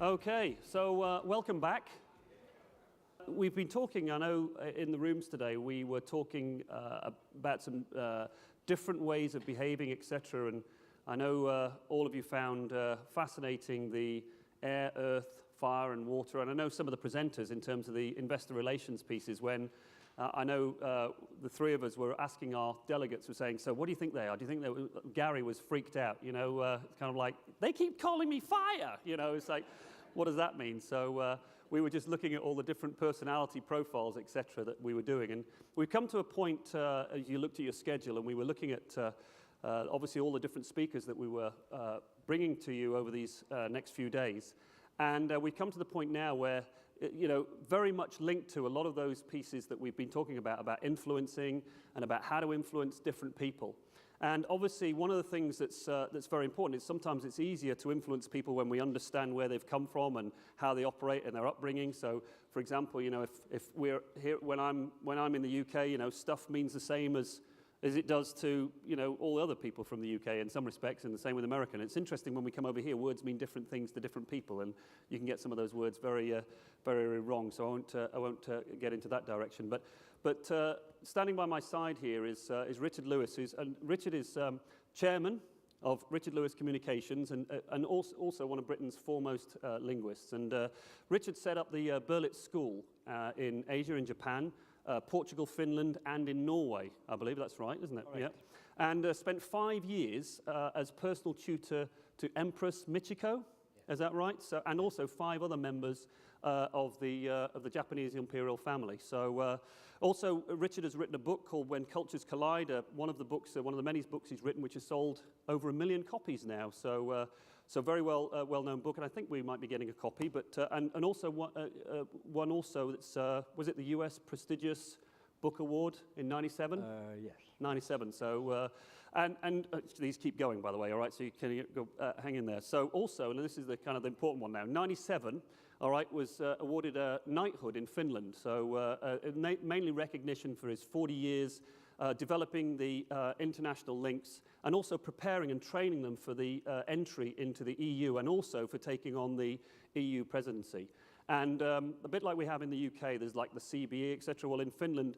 Okay, so welcome back. We've been talking, I know in the rooms today, we were talking about some different ways of behaving, etc. And I know all of you found fascinating the air, earth, fire and water. And I know some of the presenters in terms of the investor relations pieces when I know the three of us were asking our delegates, were saying, so what do you think they are? Do you think that Gary was freaked out? You know, it's kind of like, they keep calling me fire. You know, it's like, what does that mean? So we were just looking at all the different personality profiles, etc., that we were doing. And we've come to a point, as you looked at your schedule, and we were looking at obviously all the different speakers that we were bringing to you over these next few days. And we've come to the point now where, you know, very much linked to a lot of those pieces that we've been talking about influencing and about how to influence different people. And obviously, one of the things that's very important is sometimes it's easier to influence people when we understand where they've come from and how they operate and their upbringing. So, for example, you know, if we're here when I'm in the UK, you know, stuff means the same as it does to, you know, all other people from the UK in some respects, and the same with American. It's interesting when we come over here, words mean different things to different people, and you can get some of those words very wrong. So I won't get into that direction. But standing by my side here is Richard Lewis, and Richard is chairman of Richard Lewis Communications, and also one of Britain's foremost linguists. And Richard set up the Berlitz School in Asia, in Japan, Portugal, Finland, and in Norway, I believe that's right, isn't it? Yeah. And spent 5 years as personal tutor to Empress Michiko. Is that right? So, and also 5 other members of the Japanese imperial family. So, also Richard has written a book called When Cultures Collide. One of the many books he's written, which has sold over 1 million copies now. So, so very well-known book, and I think we might be getting a copy. But and also one also that's was it the U.S. prestigious Book Award in '97? Yes. 97. So, and these keep going, by the way, all right? So you can go, hang in there. So also, and this is the kind of the important one now, 97, all right, was awarded a knighthood in Finland. So mainly recognition for his 40 years developing the international links and also preparing and training them for the entry into the EU and also for taking on the EU presidency. And a bit like we have in the UK, there's like the CBE, etc. Well, in Finland,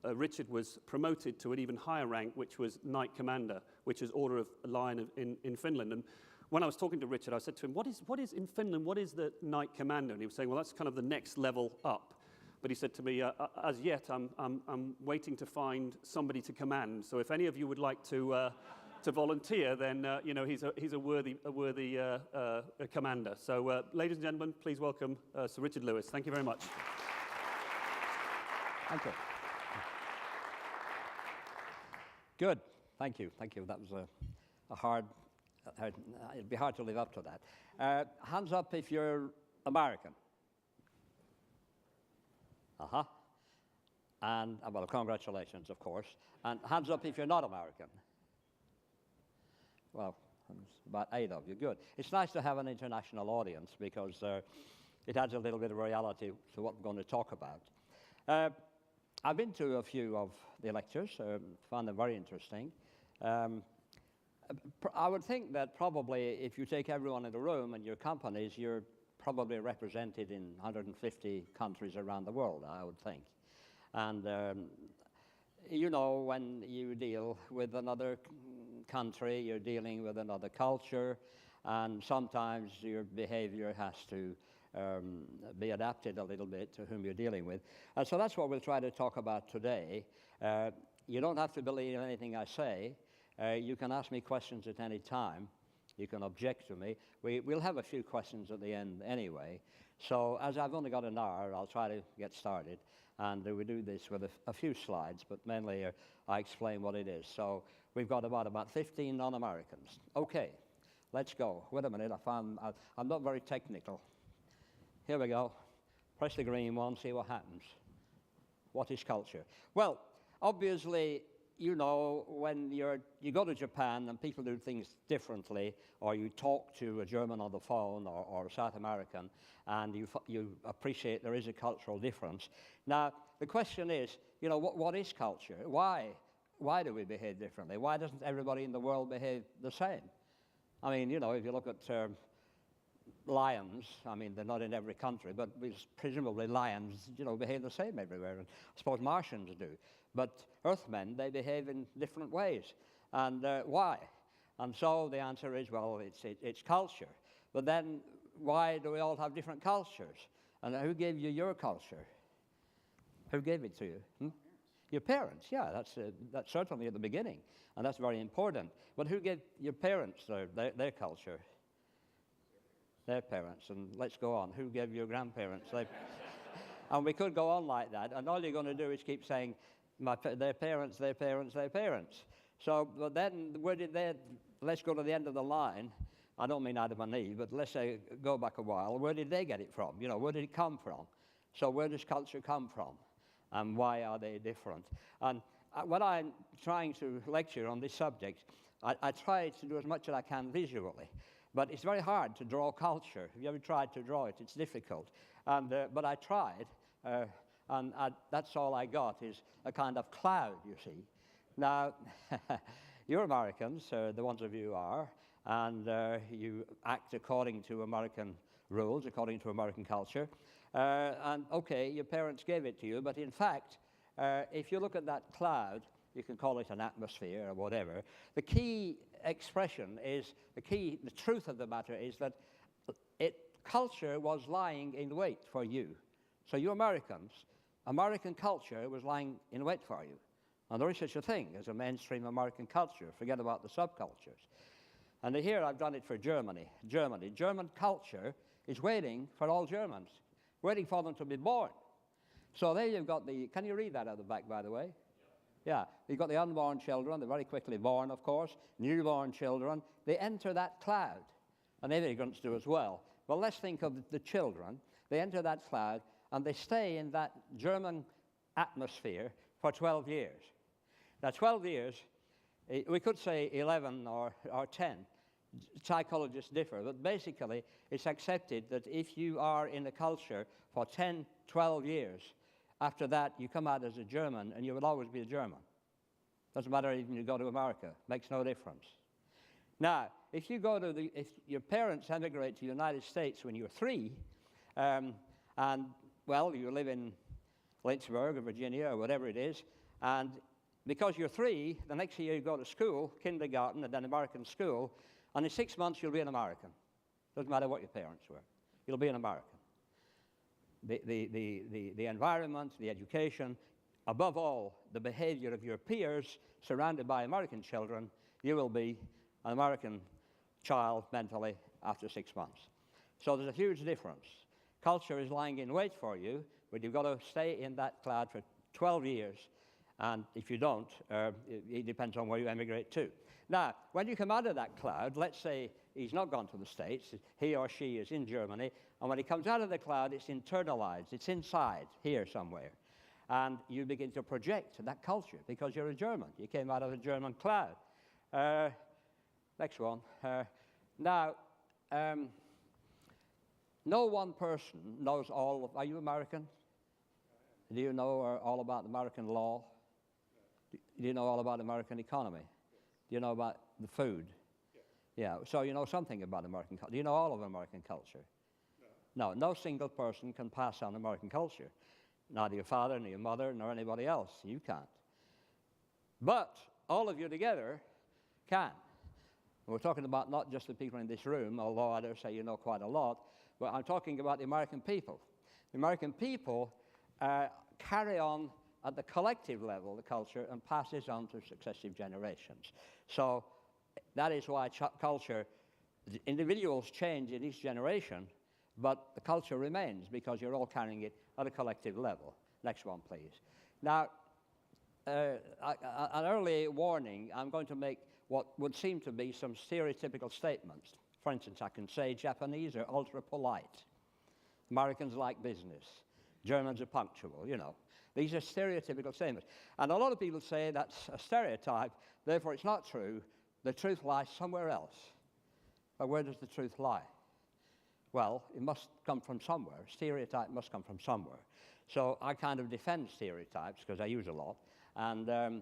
Richard was promoted to an even higher rank, which was Knight Commander, which is Order of Lion in Finland. And when I was talking to Richard, I said to him, what is in Finland, what is the Knight Commander? And he was saying, well, that's kind of the next level up. But he said to me, as yet, I'm waiting to find somebody to command. So if any of you would like to volunteer, then you know he's a worthy commander. So, ladies and gentlemen, please welcome Sir Richard Lewis. Thank you very much. Thank you. Good. Thank you. Thank you. That was a hard. It'd be hard to live up to that. Hands up if you're American. And well, congratulations, of course. And hands up if you're not American. Well, there's about 8 of you. Good. It's nice to have an international audience because it adds a little bit of reality to what we're going to talk about. I've been to a few of the lectures, found them very interesting. I would think that probably if you take everyone in the room and your companies, you're probably represented in 150 countries around the world, I would think. And you know, when you deal with another country, you're dealing with another culture, and sometimes your behavior has to be adapted a little bit to whom you're dealing with. And so that's what we'll try to talk about today. You don't have to believe anything I say. You can ask me questions at any time. You can object to me. We'll have a few questions at the end anyway. So as I've only got an hour, I'll try to get started. And we do this with a few slides, but mainly I explain what it is. So we've got about 15 non-Americans. Okay, let's go. Wait a minute, I'm not very technical. Here we go. Press the green one, see what happens. What is culture? Well, obviously, you know, when you go to Japan and people do things differently, or you talk to a German on the phone or a South American, and you appreciate there is a cultural difference. Now, the question is, you know, what is culture? Why do we behave differently? Why doesn't everybody in the world behave the same? I mean, you know, if you look at lions, I mean, they're not in every country, but presumably lions, behave the same everywhere. And I suppose Martians do. But Earthmen, they behave in different ways. And why? And so the answer is, well, it's culture. But then why do we all have different cultures? And who gave you your culture? Who gave it to you? Your parents, yeah, that's certainly at the beginning. And that's very important. But who gave your parents their culture? Their parents. And let's go on. Who gave your grandparents? And we could go on like that. And all you're going to do is keep saying, their parents, their parents, their parents. So, but then where did let's go to the end of the line. I don't mean Adam and Eve, but let's say go back a while. Where did they get it from? Where did it come from? So where does culture come from? And why are they different? And when I'm trying to lecture on this subject, I try to do as much as I can visually. But it's very hard to draw culture. Have you ever tried to draw it? It's difficult. But I tried, and that's all I got is a kind of cloud, you see. Now, you're Americans, the ones of you are, and you act according to American rules, according to American culture. And okay, your parents gave it to you, but in fact, if you look at that cloud, you can call it an atmosphere or whatever, the key expression is, the truth of the matter is that culture was lying in wait for you. So you Americans, American culture was lying in wait for you. And there is such a thing as a mainstream American culture. Forget about the subcultures. And here I've done it for Germany. German culture is waiting for all Germans, waiting for them to be born. So there you've got can you read that at the back, by the way? Yeah, you've got the unborn children. They're very quickly born, of course. Newborn children. They enter that cloud. And immigrants do as well. Well, let's think of the children. They enter that cloud, and they stay in that German atmosphere for 12 years. Now, 12 years, we could say 11 or 10. Psychologists differ, but basically it's accepted that if you are in a culture for 10, 12 years, after that you come out as a German and you will always be a German. Doesn't matter even if you go to America, makes no difference. Now, if your parents emigrate to the United States when you're 3, and, well, you live in Lynchburg or Virginia or whatever it is, and because you're 3, the next year you go to school, kindergarten, and then American school, and in 6 months you'll be an American. Doesn't matter what your parents were. You'll be an American. The environment, the education, above all, the behavior of your peers surrounded by American children, you will be an American child mentally after 6 months. So there's a huge difference. Culture is lying in wait for you, but you've got to stay in that cloud for 12 years. And if you don't, it depends on where you emigrate to. Now, when you come out of that cloud, let's say he's not gone to the States, he or she is in Germany, and when he comes out of the cloud, it's internalized, it's inside, here somewhere. And you begin to project that culture because you're a German. You came out of a German cloud. Next one. Now, no one person knows all of, are you American? Do you know all about American law? Do you know all about American economy? Do you know about the food? Yeah, so you know something about American culture. Do you know all of American culture? No single person can pass on American culture. Neither your father, nor your mother, nor anybody else. You can't. But all of you together can. We're talking about not just the people in this room, although I dare say you know quite a lot, but I'm talking about the American people. The American people carry on at the collective level the culture and passes on to successive generations. So that is why culture, the individuals change in each generation, but the culture remains because you're all carrying it at a collective level. Next one, please. Now, an early warning, I'm going to make what would seem to be some stereotypical statements. For instance, I can say Japanese are ultra polite. Americans like business. Germans are punctual, you know. These are stereotypical statements. And a lot of people say that's a stereotype, therefore it's not true. The truth lies somewhere else. But where does the truth lie? Well, it must come from somewhere. Stereotype must come from somewhere. So I kind of defend stereotypes because I use a lot. And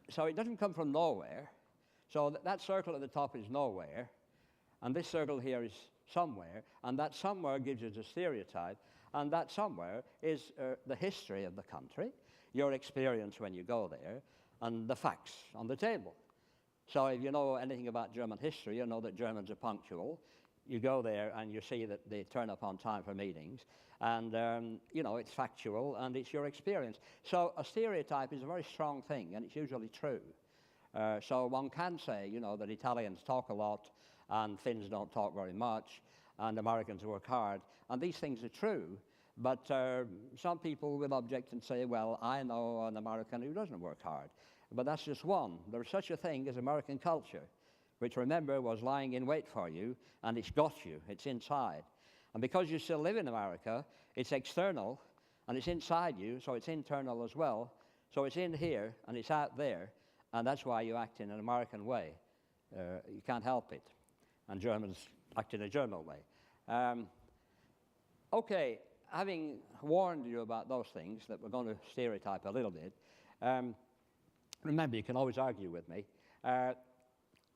so it doesn't come from nowhere. So that circle at the top is nowhere. and this circle here is somewhere, and that somewhere gives you the stereotype, and that somewhere is the history of the country, your experience when you go there, and the facts on the table. So if you know anything about German history, you know that Germans are punctual. You go there and you see that they turn up on time for meetings, and you know, it's factual and it's your experience. So a stereotype is a very strong thing, and it's usually true. So one can say, you know, that Italians talk a lot and Finns don't talk very much, and Americans work hard, and these things are true. But some people will object and say, well, I know an American who doesn't work hard. But that's just one. There's such a thing as American culture, which, remember, was lying in wait for you, and it's got you, it's inside. And because you still live in America, it's external, and it's inside you, so it's internal as well. So it's in here, and it's out there, and that's why you act in an American way. You can't help it. And Germans act in a German way. Okay, having warned you about those things, that we're going to stereotype a little bit, remember, you can always argue with me.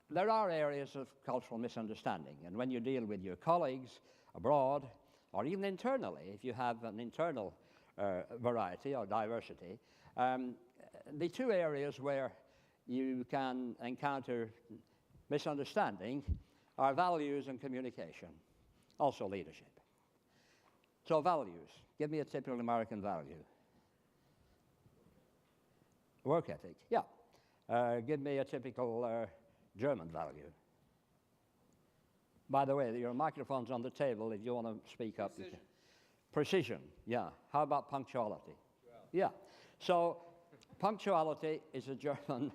There are areas of cultural misunderstanding, and when you deal with your colleagues abroad, or even internally, if you have an internal variety or diversity, the two areas where you can encounter misunderstanding are values and communication, also leadership. So values, give me a typical American value. Work ethic, yeah. Give me a typical German value. By the way, your microphone's on the table if you want to speak up. Precision. Precision, yeah. How about punctuality? Yeah. So punctuality is a German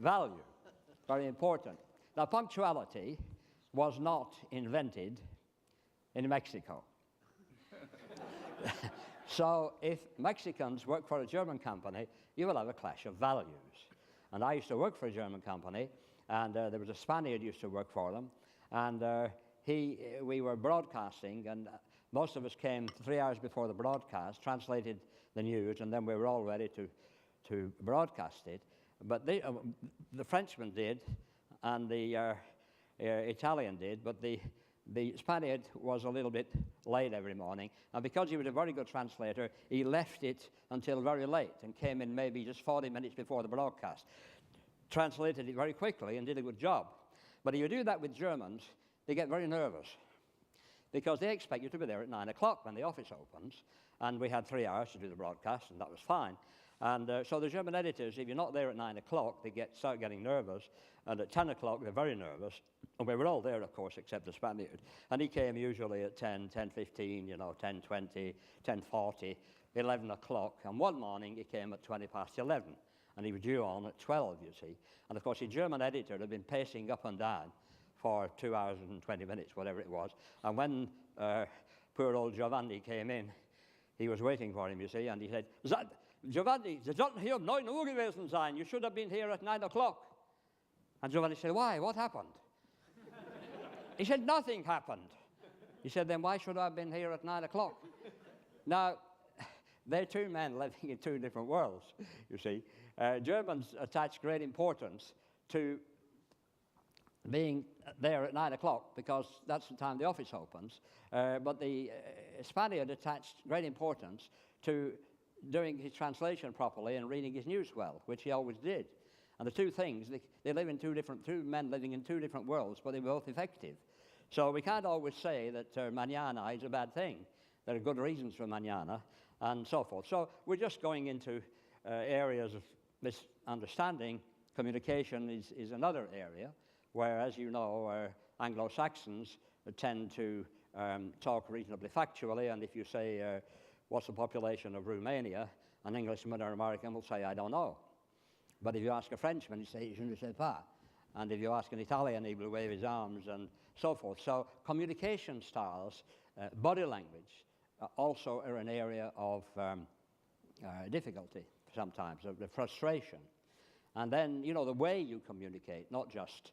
value, very important. Now, punctuality was not invented in Mexico. So if Mexicans work for a German company, you will have a clash of values. And I used to work for a German company, and there was a Spaniard who used to work for them, and we were broadcasting, and most of us came 3 hours before the broadcast, translated the news, and then we were all ready to broadcast it. But the Frenchman did, and the Italian did, but the Spaniard was a little bit late every morning, and because he was a very good translator, he left it until very late and came in maybe just 40 minutes before the broadcast, translated it very quickly and did a good job. But if you do that with Germans, they get very nervous because they expect you to be there at 9 o'clock when the office opens, and we had 3 hours to do the broadcast, and that was fine. And so the German editors, if you're not there at 9 o'clock, they start getting nervous, and at 10 o'clock they're very nervous. And we were all there, of course, except the Spaniard. And he came usually at 10, 10:15, 10:20, 10:40, 11 o'clock. And one morning he came at 20 past 11, and he was due on at 12, you see. And of course the German editor had been pacing up and down for 2 hours and 20 minutes, whatever it was. And when poor old Giovanni came in, he was waiting for him, you see, and he said, Giovanni, Sie sollten hier um 9 Uhr gewesen sein. You should have been here at 9 o'clock. And Giovanni said, why? What happened? He said, nothing happened. He said, then why should I have been here at 9 o'clock? Now, they're two men living in two different worlds, you see. Germans attach great importance to being there at 9 o'clock because that's the time the office opens. But the Spaniard attached great importance to doing his translation properly and reading his news well, which he always did. And the two things, they live in two men living in two different worlds, but they're both effective. So we can't always say that mañana is a bad thing. There are good reasons for mañana, and so forth. So we're just going into areas of misunderstanding. Communication is another area where, as you know, Anglo-Saxons tend to talk reasonably factually, and if you say, what's the population of Romania, an Englishman or American will say, I don't know. But if you ask a Frenchman, he says, je ne sais pas. And if you ask an Italian, he will wave his arms and so forth. So communication styles, body language, also are an area of difficulty sometimes, of the frustration. And then, the way you communicate, not just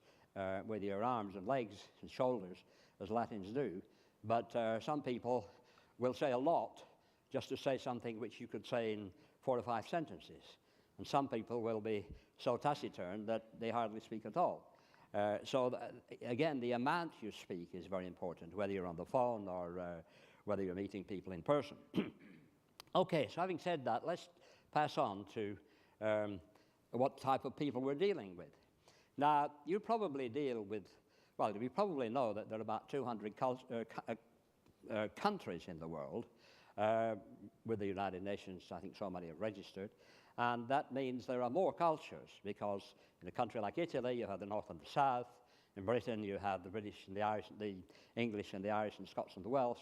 with your arms and legs and shoulders, as Latins do, but some people will say a lot just to say something which you could say in 4 or 5 sentences. And some people will be so taciturn that they hardly speak at all. Again, the amount you speak is very important, whether you're on the phone or whether you're meeting people in person. Okay, so having said that, let's pass on to what type of people we're dealing with. Now, you probably deal with, well, we probably know that there are about 200 countries in the world. With the United Nations, I think so many are registered. And that means there are more cultures, because in a country like Italy, you have the North and the South. In Britain, you have the British and the Irish, the English and the Irish and Scots and the Welsh.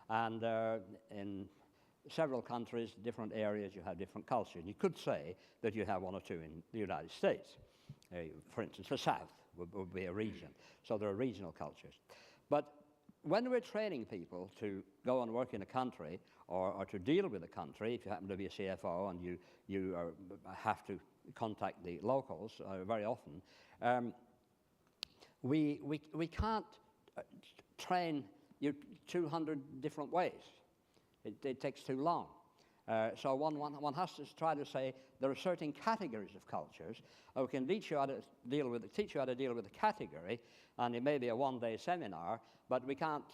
And in several countries, different areas, you have different cultures. You could say that you have one or two in the United States. For instance, the South would be a region. So there are regional cultures. But when we're training people to go and work in a country or to deal with a country, if you happen to be a CFO and you have to contact the locals very often, we can't train you 200 different ways. It takes too long. So one has to try to say there are certain categories of cultures. We can teach you how to deal with a category, and it may be a one-day seminar, but we can't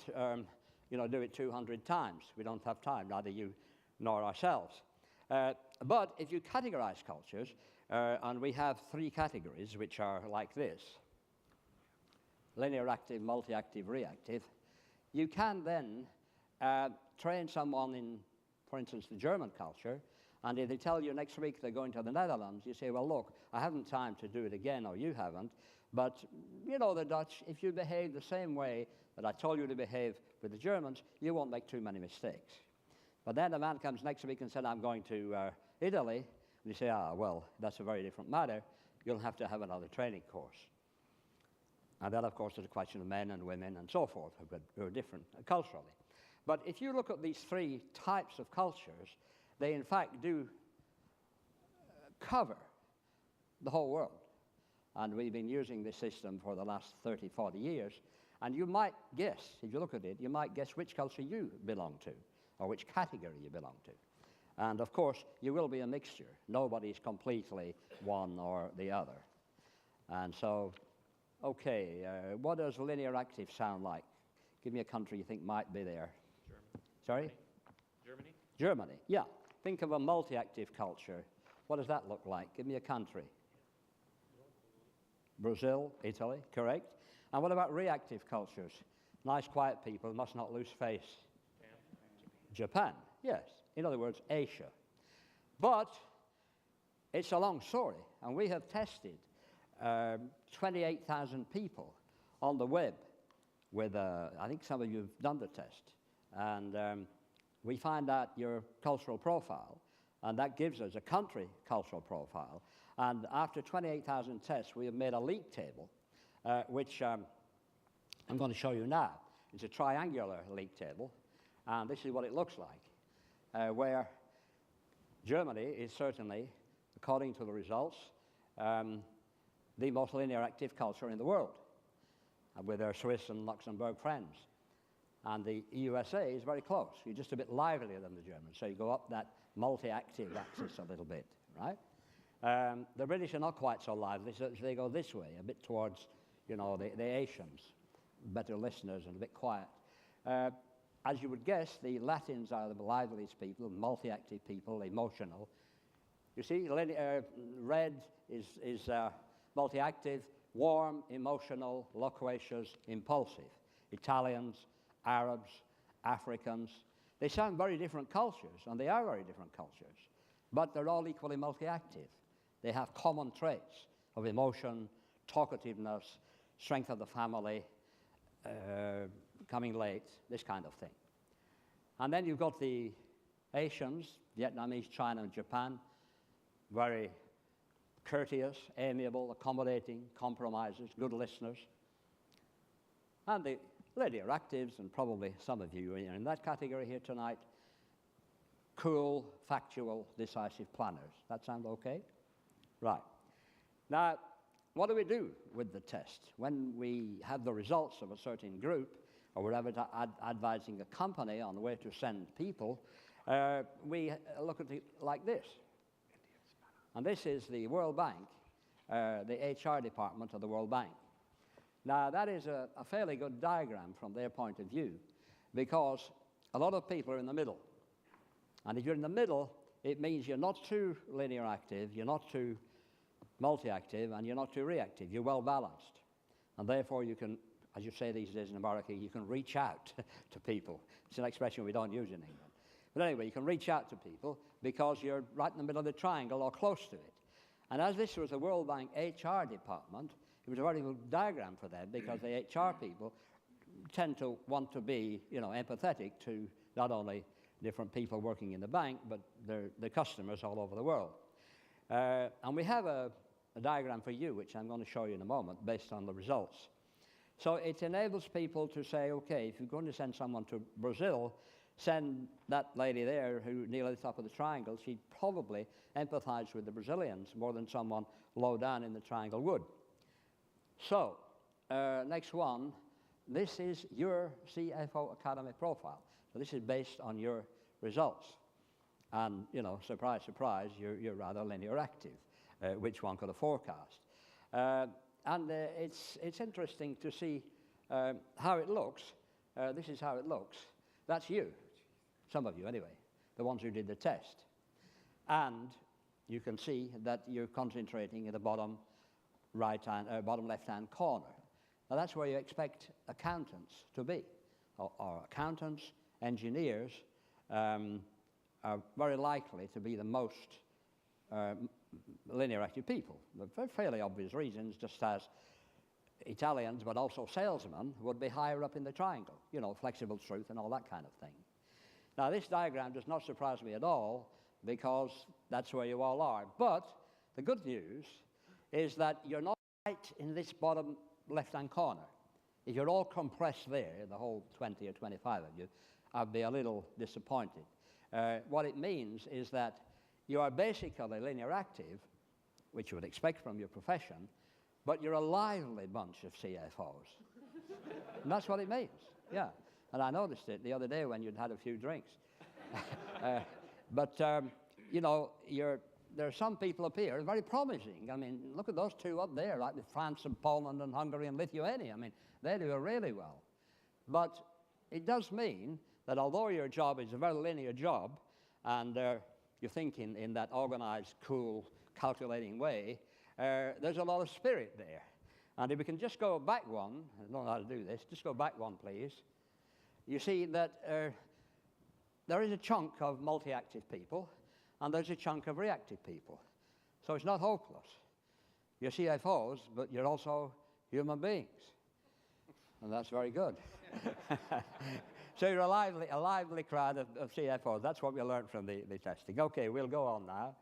do it 200 times. We don't have time, neither you nor ourselves. But if you categorize cultures, and we have 3 categories which are like this: linear active, multi-active, reactive. You can then train someone in, for instance, the German culture, and if they tell you next week they're going to the Netherlands, you say, well, look, I haven't time to do it again, or you haven't, but you know the Dutch, if you behave the same way that I told you to behave with the Germans, you won't make too many mistakes. But then the man comes next week and said, I'm going to Italy, and you say, well, that's a very different matter. You'll have to have another training course. And then, of course, there's a question of men and women and so forth, who are different culturally. But if you look at these 3 types of cultures, they in fact do cover the whole world. And we've been using this system for the last 30, 40 years. And you might guess, if you look at it, you might guess which culture you belong to, or which category you belong to. And of course, you will be a mixture. Nobody's completely one or the other. And so, okay, what does linear active sound like? Give me a country you think might be there. Sorry? Germany? Germany, yeah. Think of a multi-active culture. What does that look like? Give me a country. Brazil, Italy, correct. And what about reactive cultures? Nice, quiet people, must not lose face. Japan, yes. In other words, Asia. But it's a long story, and we have tested 28,000 people on the web with, I think some of you have done the test. And we find out your cultural profile, and that gives us a country cultural profile. And after 28,000 tests, we have made a league table, which I'm going to show you now. It's a triangular league table, and this is what it looks like, where Germany is certainly, according to the results, the most linear active culture in the world, with their Swiss and Luxembourg friends. And the USA is very close. You're just a bit livelier than the Germans, so you go up that multi-active axis a little bit, right? The British are not quite so lively, so they go this way, a bit towards, the Asians, better listeners and a bit quiet. As you would guess, the Latins are the liveliest people, multi-active people, emotional. You see, red is multi-active, warm, emotional, loquacious, impulsive. Italians, Arabs, Africans, they sound very different cultures, and they are very different cultures, but they're all equally multi-active. They have common traits of emotion, talkativeness, strength of the family, coming late, this kind of thing. And then you've got the Asians, Vietnamese, China, and Japan, very courteous, amiable, accommodating, compromisers, good listeners. And the linear actives, and probably some of you are in that category here tonight, cool, factual, decisive planners. That sound okay? Right. Now, what do we do with the test? When we have the results of a certain group, or we're advising a company on where to send people, we look at it like this. And this is the World Bank, the HR department of the World Bank. Now, that is a fairly good diagram from their point of view, because a lot of people are in the middle. And if you're in the middle, it means you're not too linear active, you're not too multi-active, and you're not too reactive. You're well balanced. And therefore you can, as you say these days in America, you can reach out to people. It's an expression we don't use in England. But anyway, you can reach out to people because you're right in the middle of the triangle or close to it. And as this was the World Bank HR department, it was a very good diagram for them, because the HR people tend to want to be, empathetic to not only different people working in the bank, but their customers all over the world. And we have a diagram for you, which I'm going to show you in a moment, based on the results. So it enables people to say, okay, if you're going to send someone to Brazil, send that lady there who near the top of the triangle. She'd probably empathize with the Brazilians more than someone low down in the triangle would. So, next one, this is your CFO Academy profile. So this is based on your results. And, surprise, surprise, you're rather linear active, which one could have forecast. And it's interesting to see how it looks. This is how it looks. That's you, some of you anyway, the ones who did the test. And you can see that you're concentrating in the bottom left-hand corner. Now that's where you expect accountants to be, or accountants, engineers, are very likely to be the most linear active people, for fairly obvious reasons, just as Italians, but also salesmen, would be higher up in the triangle, flexible truth and all that kind of thing. Now this diagram does not surprise me at all, because that's where you all are. But the good news is that you're not right in this bottom left-hand corner. If you're all compressed there, the whole 20 or 25 of you, I'd be a little disappointed. What it means is that you are basically linear active, which you would expect from your profession, but you're a lively bunch of CFOs. And that's what it means, yeah. And I noticed it the other day when you'd had a few drinks. But there are some people up here very promising. I mean, look at those two up there, right, with France and Poland and Hungary and Lithuania. I mean, they do really well. But it does mean that although your job is a very linear job, and you're thinking in that organized, cool, calculating way, there's a lot of spirit there. And if we can just go back one, I don't know how to do this, just go back one, please. You see that there is a chunk of multi-active people, and there's a chunk of reactive people. So it's not hopeless. You're CFOs, but you're also human beings. And that's very good. So you're a lively crowd of CFOs. That's what we learned from the testing. Okay, we'll go on now.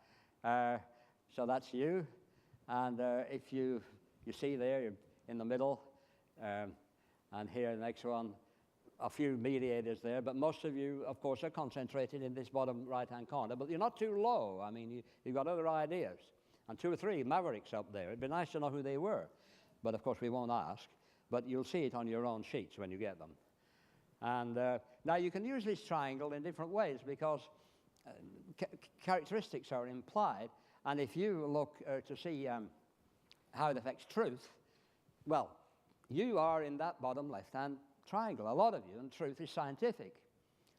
So that's you. And if you see there, you're in the middle. And here, the next one, a few mediators there. But most of you, of course, are concentrated in this bottom right-hand corner. But you're not too low. I mean, you've got other ideas. And 2 or 3 mavericks up there. It'd be nice to know who they were. But, of course, we won't ask. But you'll see it on your own sheets when you get them. And now you can use this triangle in different ways, because characteristics are implied. And if you look to see how it affects truth, well, you are in that bottom left-hand triangle, a lot of you, and truth is scientific.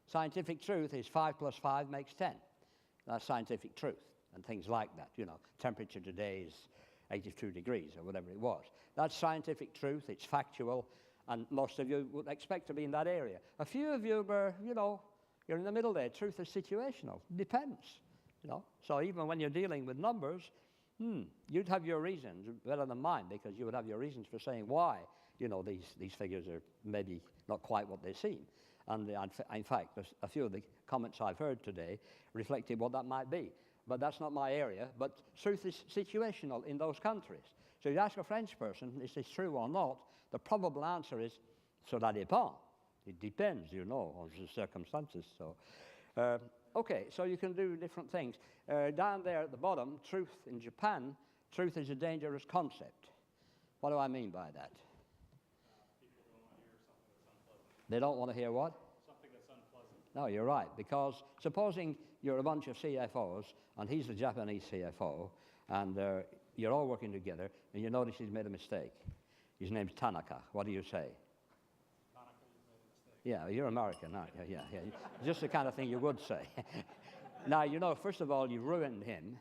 Scientific truth is 5 plus 5 makes 10. That's scientific truth, and things like that. Temperature today is 82 degrees or whatever it was. That's scientific truth, it's factual, and most of you would expect to be in that area. A few of you are, you're in the middle there. Truth is situational. Depends, So even when you're dealing with numbers, you'd have your reasons better than mine, because you would have your reasons for saying why, these figures are maybe not quite what they seem. And in fact, a few of the comments I've heard today reflected what that might be. But that's not my area. But truth is situational in those countries. So you ask a French person, is this true or not? The probable answer is, cela dépend. It depends, on the circumstances. So, okay, so you can do different things. Down there at the bottom, truth in Japan, truth is a dangerous concept. What do I mean by that? People don't want to hear something that's unpleasant. They don't want to hear what? Something that's unpleasant. No, you're right, because supposing you're a bunch of CFOs, and he's the Japanese CFO, and you're all working together, and you notice he's made a mistake. His name's Tanaka. What do you say? Yeah, you're American, aren't you? Yeah. Just the kind of thing you would say. Now, you know, first of all, you ruined him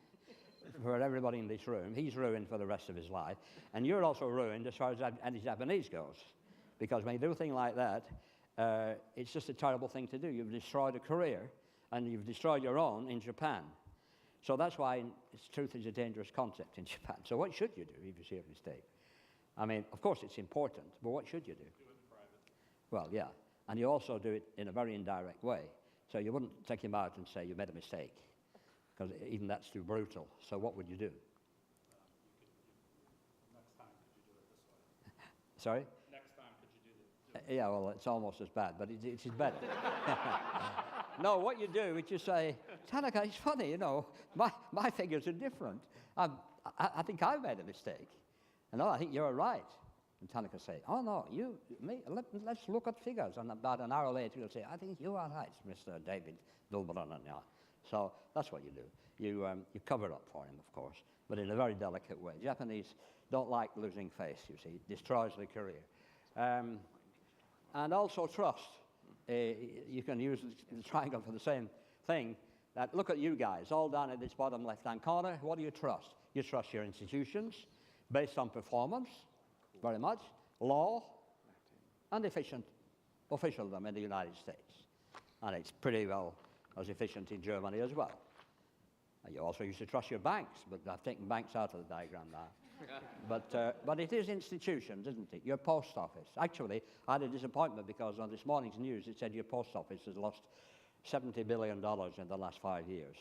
for everybody in this room. He's ruined for the rest of his life. And you're also ruined as far as any Japanese goes. Because when you do a thing like that, it's just a terrible thing to do. You've destroyed a career, and you've destroyed your own in Japan. So that's why truth is a dangerous concept in Japan. So what should you do if you see a mistake? I mean, of course it's important, but what should you do? Do it in private. Well, yeah. And you also do it in a very indirect way. So you wouldn't take him out and say, you made a mistake, because even that's too brutal. So what would you do? Next time, could you do it this way? Sorry? Next time, could you do it? Yeah, well, it's almost as bad, but it is better. No, what you do is you say, Tanaka, it's funny, you know, my figures are different. I think I made a mistake. No, I think you're right. And Tanaka say, oh, no, let's look at figures. And about an hour later, you'll say, I think you are right, Mr. David Dulbaranan. Yeah. So that's what you do. You cover up for him, of course, but in a very delicate way. Japanese don't like losing face, you see. It destroys the career. And also trust. You can use the triangle for the same thing. Look at you guys, all down in this bottom left-hand corner. What do you trust? You trust your institutions based on performance, very much, law, and efficient officialdom in the United States. And it's pretty well as efficient in Germany as well. And you also used to trust your banks, but I've taken banks out of the diagram now. But it is institutions, isn't it? Your post office. Actually, I had a disappointment because on this morning's news it said your post office has lost $70 billion in the last 5 years.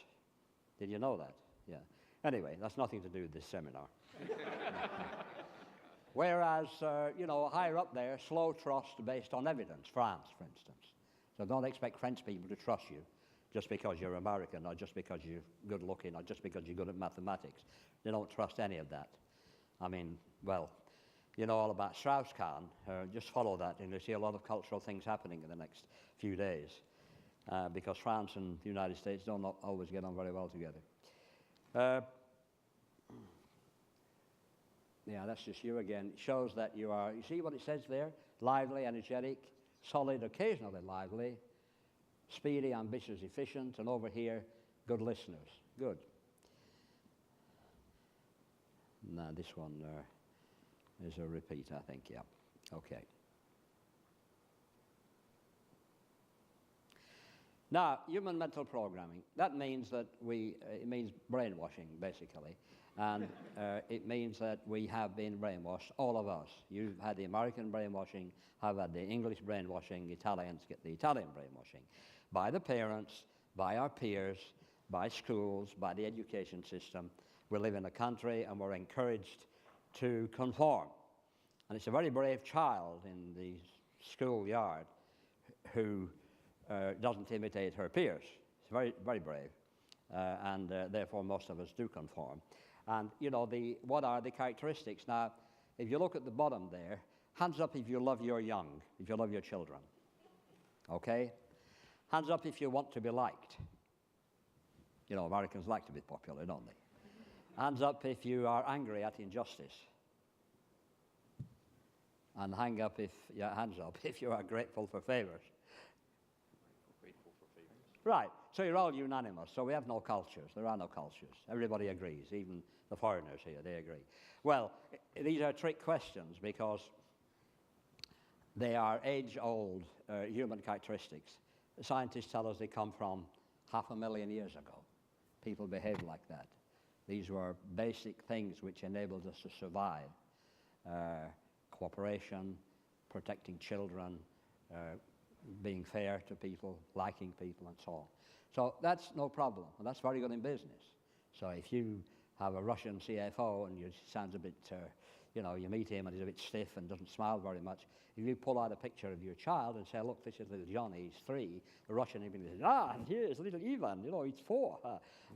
Did you know that? Yeah. Anyway, that's nothing to do with this seminar. Whereas, you know, higher up there, slow trust based on evidence, France, for instance. So don't expect French people to trust you just because you're American or just because you're good looking or just because you're good at mathematics. They don't trust any of that. I mean, well, you know all about Strauss-Kahn. Just follow that and you'll see a lot of cultural things happening in the next few days because France and the United States don't always get on very well together. Yeah, that's just you again. It shows that you are, you see what it says there? Lively, energetic, solid, occasionally lively, speedy, ambitious, efficient, and over here, good listeners. Good. Now, this one is a repeat, I think, yeah. Okay. Now, human mental programming. That means that it means brainwashing, basically. And it means that we have been brainwashed, all of us. You've had the American brainwashing, I've had the English brainwashing, Italians get the Italian brainwashing. By the parents, by our peers, by schools, by the education system. We live in a country and we're encouraged to conform. And it's a very brave child in the schoolyard who doesn't imitate her peers. It's very, very brave. And therefore most of us do conform. And, you know, what are the characteristics? Now, if you look at the bottom there, hands up if you love your young, if you love your children. Okay? Hands up if you want to be liked. You know, Americans like to be popular, don't they? Hands up if you are angry at injustice. And hands up if you are grateful for favors. Grateful for favors. Right, so you're all unanimous. So we have no cultures. There are no cultures. Everybody agrees, even the foreigners here, they agree. Well, these are trick questions because they are age-old human characteristics. Scientists tell us they come from 500,000 years ago. People behaved like that. These were basic things which enabled us to survive. Cooperation, protecting children, being fair to people, liking people, and so on. So that's no problem, and that's very good in business. So if you have a Russian CFO and he sounds a bit, you meet him and he's a bit stiff and doesn't smile very much, if you pull out a picture of your child and say, look, this is little Johnny, he's 3, the Russian even says, and here's little Ivan, he's 4.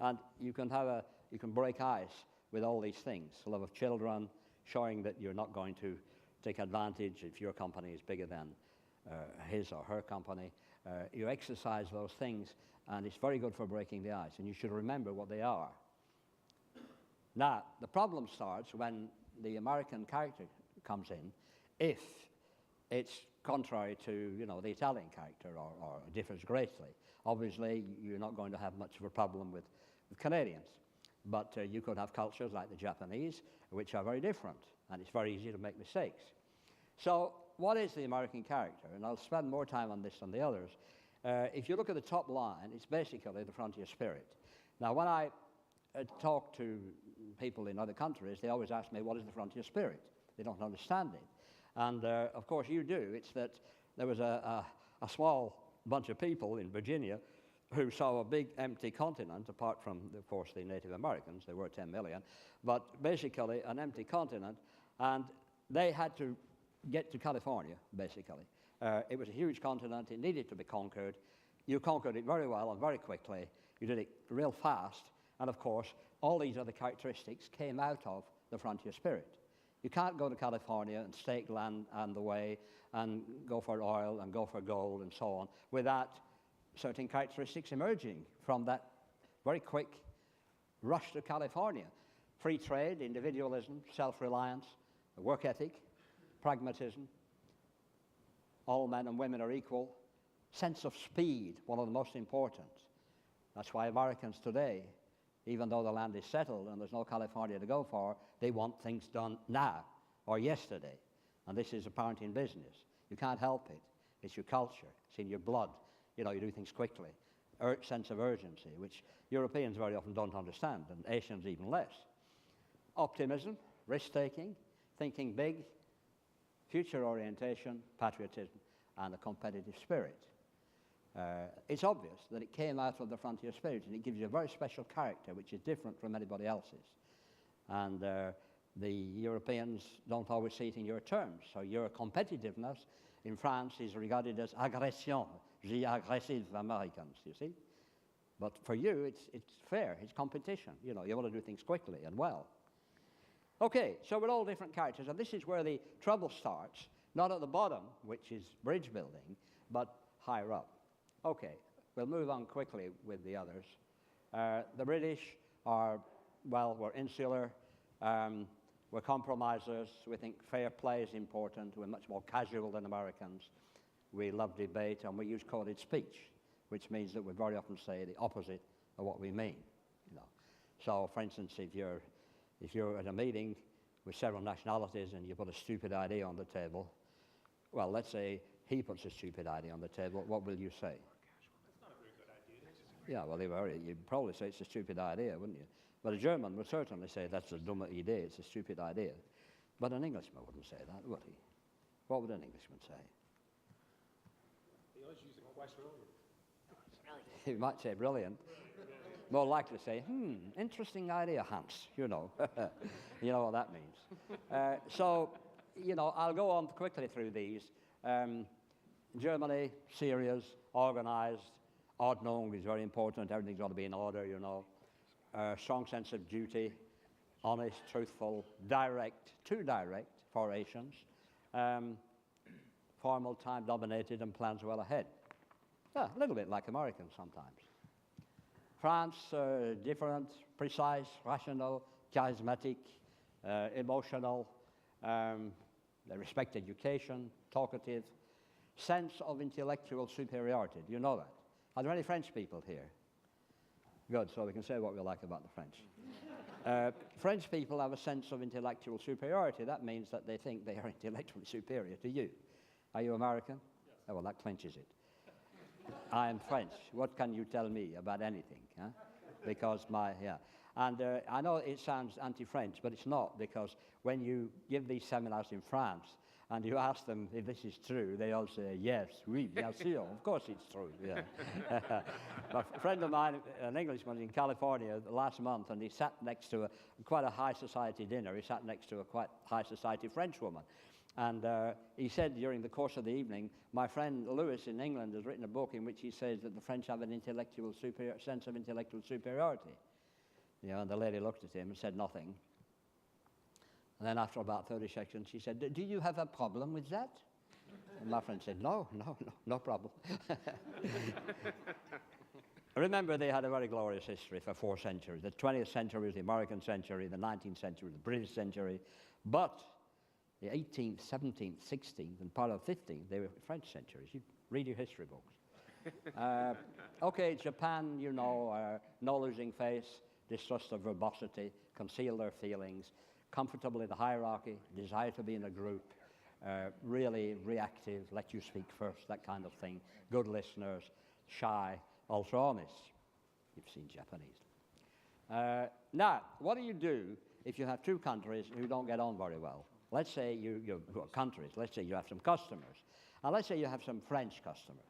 And you can break ice with all these things, love of children, showing that you're not going to take advantage if your company is bigger than his or her company. You exercise those things, and it's very good for breaking the ice, and you should remember what they are. Now, the problem starts when the American comes in if it's contrary to, you know, the Italian character or differs greatly. Obviously, you're not going to have much of a problem with Canadians, but you could have cultures like the Japanese, which are very different, and it's very easy to make mistakes. So what is the American character? And I'll spend more time on this than the others. If you look at the top line, it's basically the frontier spirit. Now, when I talk to people in other countries, they always ask me, what is the frontier spirit? They don't understand it. And of course you do. It's that there was a small bunch of people in Virginia who saw a big empty continent, apart from, of course, the Native Americans. There were 10 million. But basically an empty continent, and they had to get to California, basically. It was a huge continent. It needed to be conquered. You conquered it very well and very quickly. You did it real fast. And of course, all these other characteristics came out of the frontier spirit. You can't go to California and stake land and the way and go for oil and go for gold and so on without certain characteristics emerging from that very quick rush to California. Free trade, individualism, self-reliance, work ethic, pragmatism, all men and women are equal, sense of speed, one of the most important. That's why Americans today, even though the land is settled and there's no California to go for, they want things done now or yesterday. And this is apparent in business. You can't help it. It's your culture. It's in your blood. You know, you do things quickly. Sense of urgency, which Europeans very often don't understand, and Asians even less. Optimism, risk-taking, thinking big, future orientation, patriotism, and a competitive spirit. It's obvious that it came out of the frontier spirit, and it gives you a very special character which is different from anybody else's. And the Europeans don't always see it in your terms. So your competitiveness in France is regarded as agression, the aggressive Americans, you see. But for you, it's fair, it's competition. You know, you want to do things quickly and well. Okay, so we're all different characters, and this is where the trouble starts, not at the bottom, which is bridge building, but higher up. Okay, we'll move on quickly with the others. The British are, well, we're insular, we're compromisers, we think fair play is important, we're much more casual than Americans, we love debate, and we use coded speech, which means that we very often say the opposite of what we mean. You know. So, for instance, if you're at a meeting with several nationalities and you put a stupid idea on the table, well, let's say he puts a stupid idea on the table, what will you say? That's not a very good idea. Yeah, well, you'd probably say it's a stupid idea, wouldn't you? But a German would certainly say that's a dumb idea, it's a stupid idea. But an Englishman wouldn't say that, would he? What would an Englishman say? He always uses a question. He might say brilliant. More likely to say, interesting idea, Hans, you know. You know what that means. So, you know, I'll go on quickly through these. Germany, serious, organized, Ordnung is very important, everything's got to be in order, you know. Strong sense of duty, honest, truthful, direct, too direct for Asians. Formal, time-dominated, and plans well ahead. Yeah, a little bit like Americans sometimes. France, different, precise, rational, charismatic, emotional, they respect education, talkative, sense of intellectual superiority. Do you know that? Are there any French people here? Good, so we can say what we like about the French. French people have a sense of intellectual superiority. That means that they think they are intellectually superior to you. Are you American? Yes. Oh, well, that clinches it. I am French. What can you tell me about anything? Huh? Because And I know it sounds anti-French, but it's not, because when you give these seminars in France and you ask them if this is true, they all say, yes, oui, bien sûr, of course it's true. Yeah. A friend of mine, an Englishman in California last month, and he sat next to quite a high society dinner. He sat next to a quite high society French woman. And he said during the course of the evening, my friend Lewis in England has written a book in which he says that the French have an sense of intellectual superiority. You know, and the lady looked at him and said nothing. And then after about 30 seconds, she said, do you have a problem with that? And my friend said, no problem. Remember, they had a very glorious history for 4 centuries. The 20th century was the American century, the 19th century, the British century. But the 18th, 17th, 16th, and part of 15th, they were French centuries. You read your history books. Okay, Japan, you know, no losing face, distrust of verbosity, conceal their feelings, comfortable in the hierarchy, desire to be in a group, really reactive, let you speak first, that kind of thing, good listeners, shy, ultra honest. You've seen Japanese. Now, what do you do if you have two countries who don't get on very well? Let's say let's say you have some customers, and let's say you have some French customers.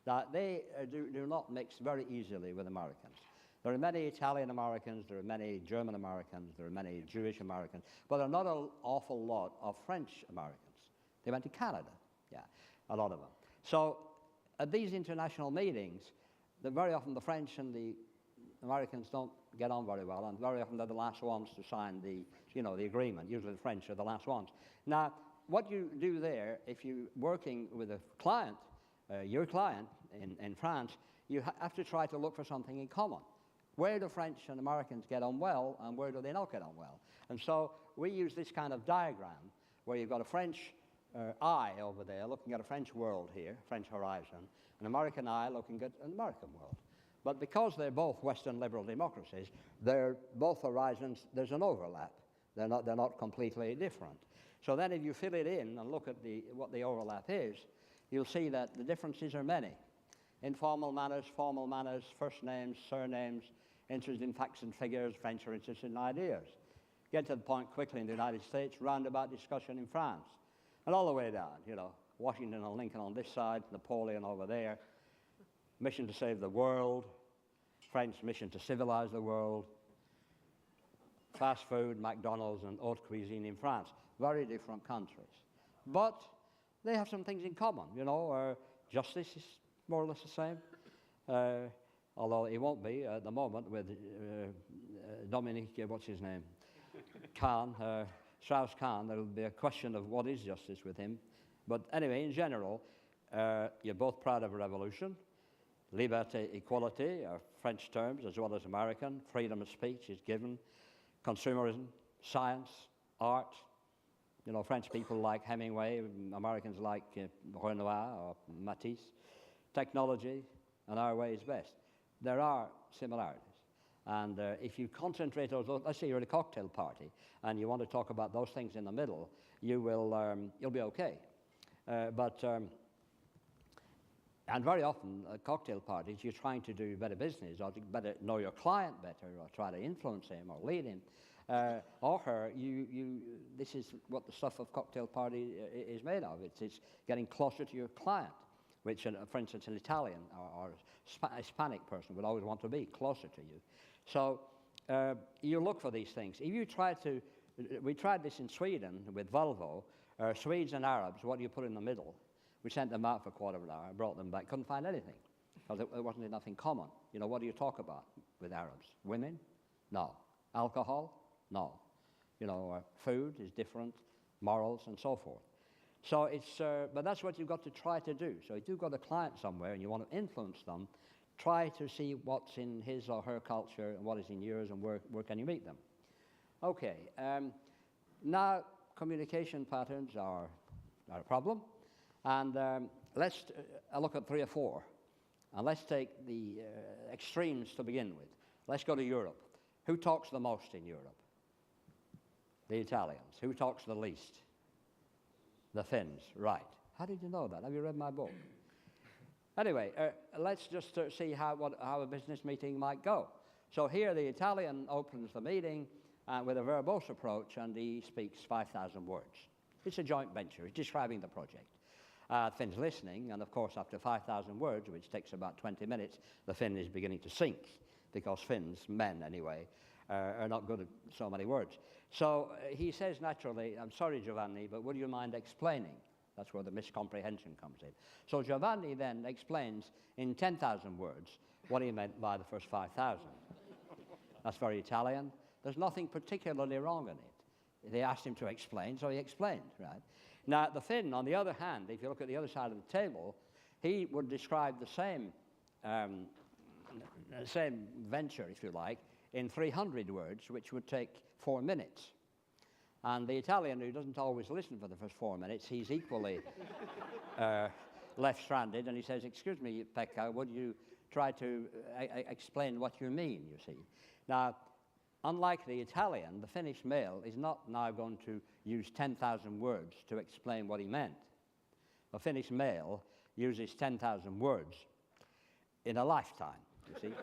Now, they do not mix very easily with Americans. There are many Italian Americans, there are many German Americans, there are many Jewish Americans, but there are not an awful lot of French Americans. They went to Canada, yeah, a lot of them. So at these international meetings, very often the French and the Americans don't get on very well, and very often they're the last ones to sign the agreement. Usually the French are the last ones. Now, what you do there, if you're working with a client, your client in France, you have to try to look for something in common. Where do French and Americans get on well, and where do they not get on well? And so we use this kind of diagram where you've got a French eye over there looking at a French world here, French horizon, an American eye looking at an American world. But because they're both Western liberal democracies, they're both horizons, there's an overlap. They're not completely different. So then if you fill it in and look at what the overlap is, you'll see that the differences are many. Informal manners, formal manners, first names, surnames, interest in facts and figures, French are interested in ideas. Get to the point quickly in the United States, roundabout discussion in France. And all the way down, Washington and Lincoln on this side, Napoleon over there, mission to save the world, French mission to civilize the world, fast food, McDonald's and haute cuisine in France. Very different countries. But they have some things in common, justice is more or less the same, although it won't be at the moment with Dominique, what's his name, Strauss-Kahn. There will be a question of what is justice with him. But anyway, in general, you're both proud of a revolution. Liberté, equality are French terms as well as American. Freedom of speech is given. Consumerism, science, art. French people like Hemingway, Americans like Renoir or Matisse. Technology, and our way is best. There are similarities. And if you concentrate on those, let's say you're at a cocktail party, and you want to talk about those things in the middle, you'll be okay. And very often at cocktail parties, you're trying to do better business, or to better know your client better, or try to influence him or lead him. Or her, this is what the stuff of cocktail party is made of. It's getting closer to your client, which, for instance, an Italian or Hispanic person would always want to be closer to you. So you look for these things. If you we tried this in Sweden with Volvo, Swedes and Arabs, what do you put in the middle? We sent them out for a quarter of an hour, brought them back, couldn't find anything, because there wasn't enough in common. What do you talk about with Arabs? Women? No. Alcohol? No. Food is different, morals, and so forth. So but that's what you've got to try to do. So if you've got a client somewhere and you want to influence them, try to see what's in his or her culture and what is in yours, and where can you meet them. Okay, now communication patterns are a problem. And let's look at 3 or 4. And let's take the extremes to begin with. Let's go to Europe. Who talks the most in Europe? The Italians. Who talks the least? The Finns, right. How did you know that? Have you read my book? Anyway, let's just see how a business meeting might go. So here the Italian opens the meeting with a verbose approach, and he speaks 5,000 words. It's a joint venture. He's describing the project. Finn's listening, and of course after 5,000 words, which takes about 20 minutes, the Finn is beginning to sink, because Finns, men anyway, are not good at so many words. So he says naturally, I'm sorry Giovanni, but would you mind explaining? That's where the miscomprehension comes in. So Giovanni then explains in 10,000 words what he meant by the first 5,000. That's very Italian. There's nothing particularly wrong in it. They asked him to explain, so he explained, right? Now, the Finn, on the other hand, if you look at the other side of the table, he would describe the same venture, if you like, in 300 words, which would take 4 minutes. And the Italian, who doesn't always listen for the first 4 minutes, he's equally left stranded, and he says, "Excuse me, Pekka, would you try to explain what you mean," you see. Now, unlike the Italian, the Finnish male is not now going to use 10,000 words to explain what he meant. A Finnish male uses 10,000 words in a lifetime, you see.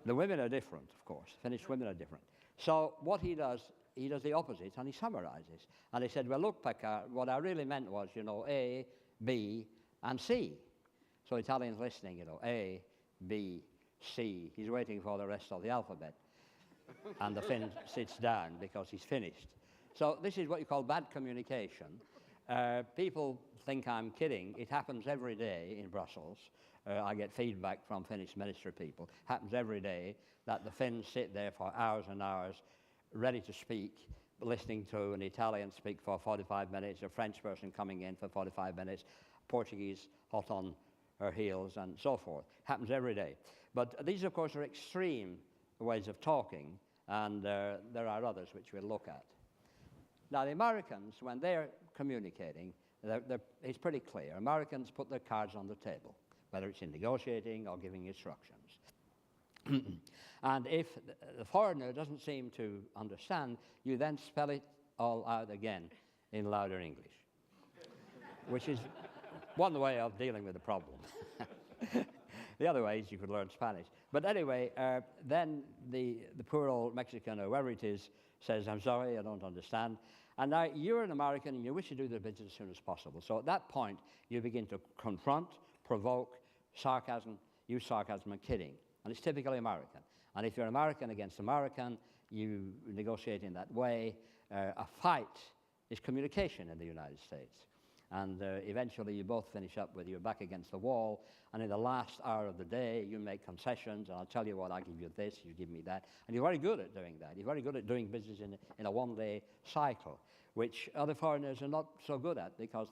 The women are different, of course. Finnish women are different. So what he does the opposite, and he summarizes. And he said, "Well, look, Pekka, what I really meant was, you know, A, B, and C." So Italian's listening, you know, A, B, C. He's waiting for the rest of the alphabet. And the Finn sits down because he's finished. So this is what you call bad communication. People think I'm kidding. It happens every day in Brussels. I get feedback from Finnish minister people. Happens every day that the Finns sit there for hours and hours, ready to speak, listening to an Italian speak for 45 minutes, a French person coming in for 45 minutes, Portuguese hot on her heels, and so forth. Happens every day. But these, of course, are extreme ways of talking, and there are others which we'll look at. Now, the Americans, when they're communicating, it's pretty clear. Americans put their cards on the table, whether it's in negotiating or giving instructions. And if the foreigner doesn't seem to understand, you then spell it all out again in louder English, which is one way of dealing with the problem. The other way is you could learn Spanish. But anyway, then the poor old Mexican, or whoever it is, says, "I'm sorry, I don't understand." And now you're an American and you wish to do the business as soon as possible. So at that point, you begin to confront, provoke, sarcasm, use sarcasm and kidding. And it's typically American. And if you're American against American, you negotiate in that way. A fight is communication in the United States. And eventually you both finish up with your back against the wall, and in the last hour of the day you make concessions, and I'll tell you what, I'll give you this, you give me that. And you're very good at doing that. You're very good at doing business in a one-day cycle, which other foreigners are not so good at, because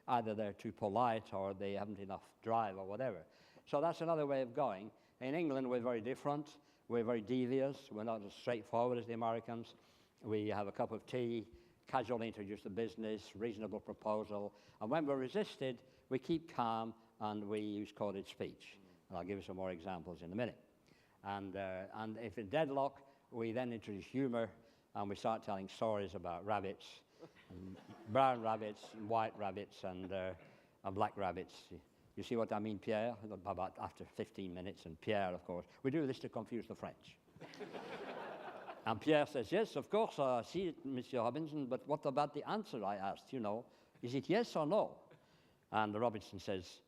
either they're too polite or they haven't enough drive or whatever. So that's another way of going. In England we're very different. We're very devious. We're not as straightforward as the Americans. We have a cup of tea, casually introduce the business, reasonable proposal, and when we're resisted, we keep calm and we use coded speech. And I'll give you some more examples in a minute. And if in deadlock, we then introduce humor, and we start telling stories about rabbits, and brown rabbits, and white rabbits, and black rabbits. You see what I mean, Pierre? About after 15 minutes, and Pierre, of course. We do this to confuse the French. And Pierre says, "Yes, of course, I see it, Monsieur Robinson, but what about the answer I asked, you know? Is it yes or no?" And Robinson says,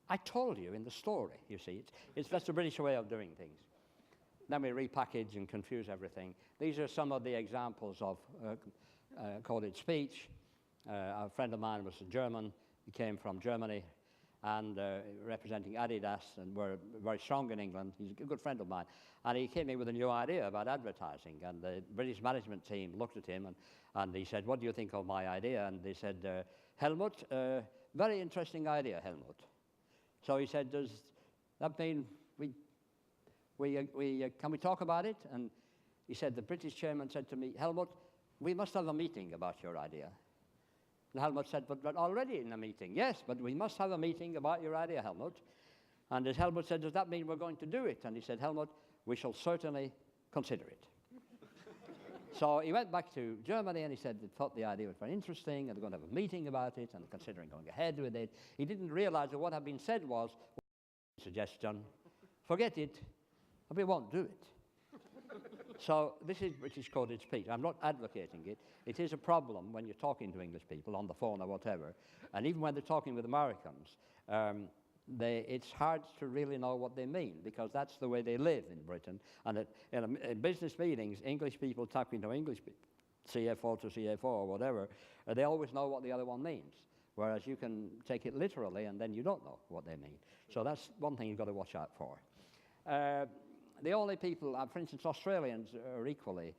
"I told you in the story," you see. That's the British way of doing things. Then we repackage and confuse everything. These are some of the examples of coded speech. A friend of mine was a German. He came from Germany, and representing Adidas, and we're very strong in England. He's a good friend of mine. And he came in with a new idea about advertising, and the British management team looked at him, and he said, "What do you think of my idea?" And they said, "Helmut, very interesting idea, Helmut." So he said, "Does that mean can we talk about it?" And he said, the British chairman said to me, "Helmut, we must have a meeting about your idea." And Helmut said, but already in a meeting. "Yes, but we must have a meeting about your idea, Helmut." And as Helmut said, "Does that mean we're going to do it?" And he said, "Helmut, we shall certainly consider it." So he went back to Germany, and he said he thought the idea was very interesting, and they're going to have a meeting about it, and considering going ahead with it. He didn't realize that what had been said was, "Suggestion, forget it, and we won't do it." So this is British coded speech. I'm not advocating it. It is a problem when you're talking to English people on the phone or whatever, and even when they're talking with Americans, it's hard to really know what they mean, because that's the way they live in Britain. And in business meetings, English people talking to English people, CFO to CFO or whatever, they always know what the other one means, whereas you can take it literally and then you don't know what they mean. So that's one thing you've got to watch out for. The only people, for instance, Australians are equally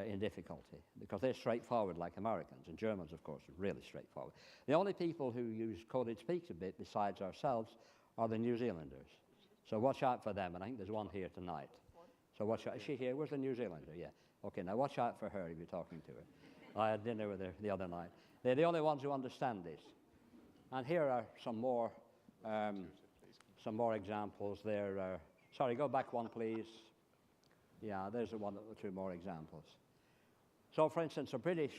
in difficulty, because they're straightforward like Americans, and Germans, of course, are really straightforward. The only people who use coded speech a bit, besides ourselves, are the New Zealanders. So watch out for them, and I think there's one here tonight. So watch out. Is she here? Where's the New Zealander? Yeah. Okay, now watch out for her if you're talking to her. I had dinner with her the other night. They're the only ones who understand this. And here are some more examples there. Sorry, go back one, please. Yeah, there's one or two more examples. So, for instance, a British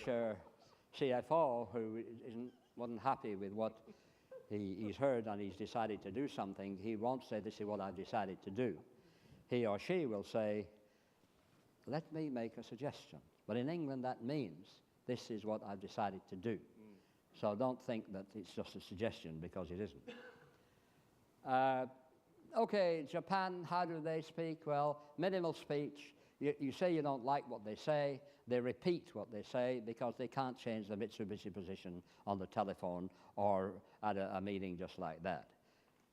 CFO who wasn't happy with what he's heard and he's decided to do something, he won't say, this is what I've decided to do. He or she will say, let me make a suggestion. But in England, that means this is what I've decided to do. So don't think that it's just a suggestion, because it isn't. Okay, Japan, how do they speak? Well, minimal speech. You say you don't like what they say. They repeat what they say because they can't change the Mitsubishi position on the telephone or at a meeting just like that.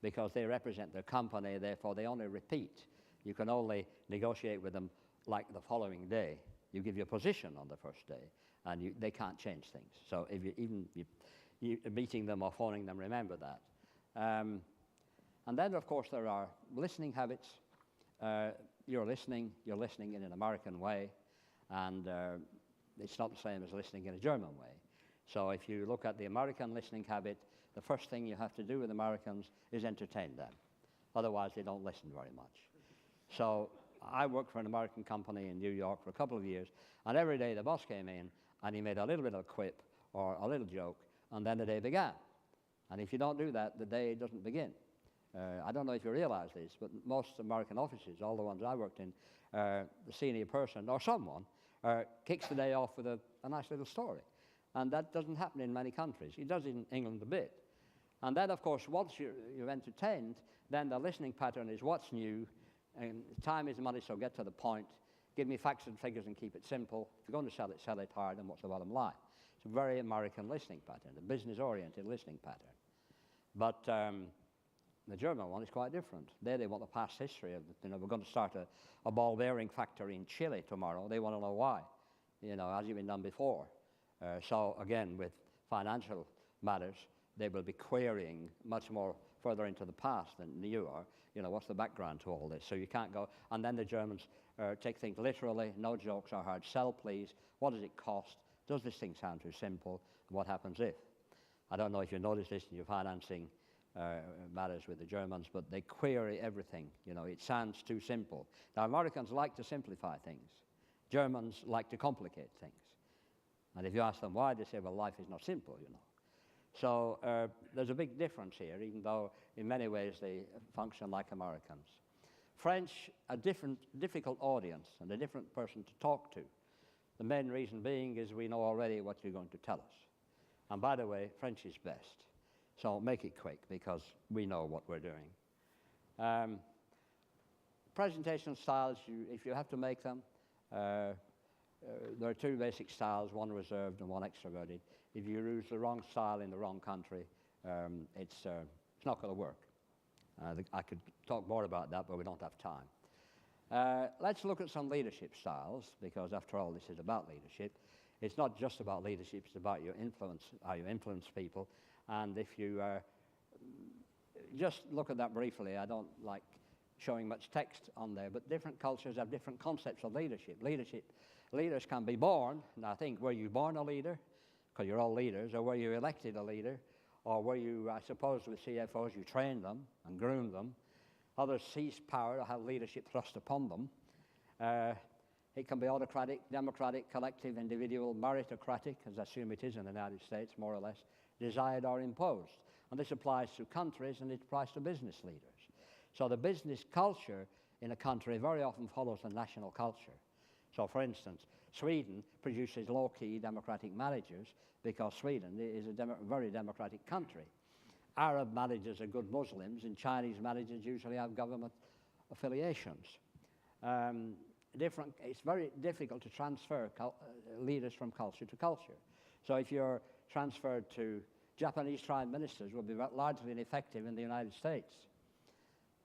Because they represent their company, therefore they only repeat. You can only negotiate with them like the following day. You give your position on the first day, and they can't change things. So if you're meeting them or phoning them, remember that. And then, of course, there are listening habits. You're listening in an American way, and it's not the same as listening in a German way. So if you look at the American listening habit, the first thing you have to do with Americans is entertain them. Otherwise, they don't listen very much. So I worked for an American company in New York for a couple of years, and every day the boss came in, and he made a little bit of a quip or a little joke, and then the day began. And if you don't do that, the day doesn't begin. I don't know if you realize this, but most American offices, all the ones I worked in, the senior person or someone kicks the day off with a nice little story. And that doesn't happen in many countries. It does in England a bit. And then, of course, once you've entertained, then the listening pattern is what's new, and time is money, so get to the point. Give me facts and figures and keep it simple. If you're going to sell it hard, and what's the bottom line? It's a very American listening pattern, a business-oriented listening pattern. But the German one is quite different. There they want the past history of, we're going to start a ball bearing factory in Chile tomorrow. They want to know why. Has it been done before? So again, with financial matters, they will be querying much more further into the past than you are. What's the background to all this? So you can't go, and then the Germans take things literally. No jokes are hard sell, please. What does it cost? Does this thing sound too simple? What happens if? I don't know if you notice this in your financing matters with the Germans, but they query everything. It sounds too simple. Now, Americans like to simplify things. Germans like to complicate things. And if you ask them why, they say, well, life is not simple, So there's a big difference here, even though in many ways they function like Americans. French, a difficult audience and a different person to talk to. The main reason being is we know already what you're going to tell us. And by the way, French is best. So make it quick, because we know what we're doing. Presentation styles, if you have to make them, there are two basic styles, one reserved and one extroverted. If you use the wrong style in the wrong country, it's not going to work. I could talk more about that, but we don't have time. Let's look at some leadership styles, because after all, this is about leadership. It's not just about leadership, it's about your influence, how you influence people. And if you just look at that briefly, I don't like showing much text on there, but different cultures have different concepts of leadership. Leaders can be born, and I think, were you born a leader? Because you're all leaders, or were you elected a leader? Or were you, I suppose, with CFOs, you trained them and groomed them. Others seized power or had leadership thrust upon them. It can be autocratic, democratic, collective, individual, meritocratic, as I assume it is in the United States, more or less, desired or imposed. And this applies to countries, and it applies to business leaders. So the business culture in a country very often follows the national culture. So, for instance, Sweden produces low-key democratic managers because Sweden is a very democratic country. Arab managers are good Muslims, and Chinese managers usually have government affiliations. It's very difficult to transfer leaders from culture to culture. So if you're transferred to Japanese prime ministers, will be largely ineffective in the United States.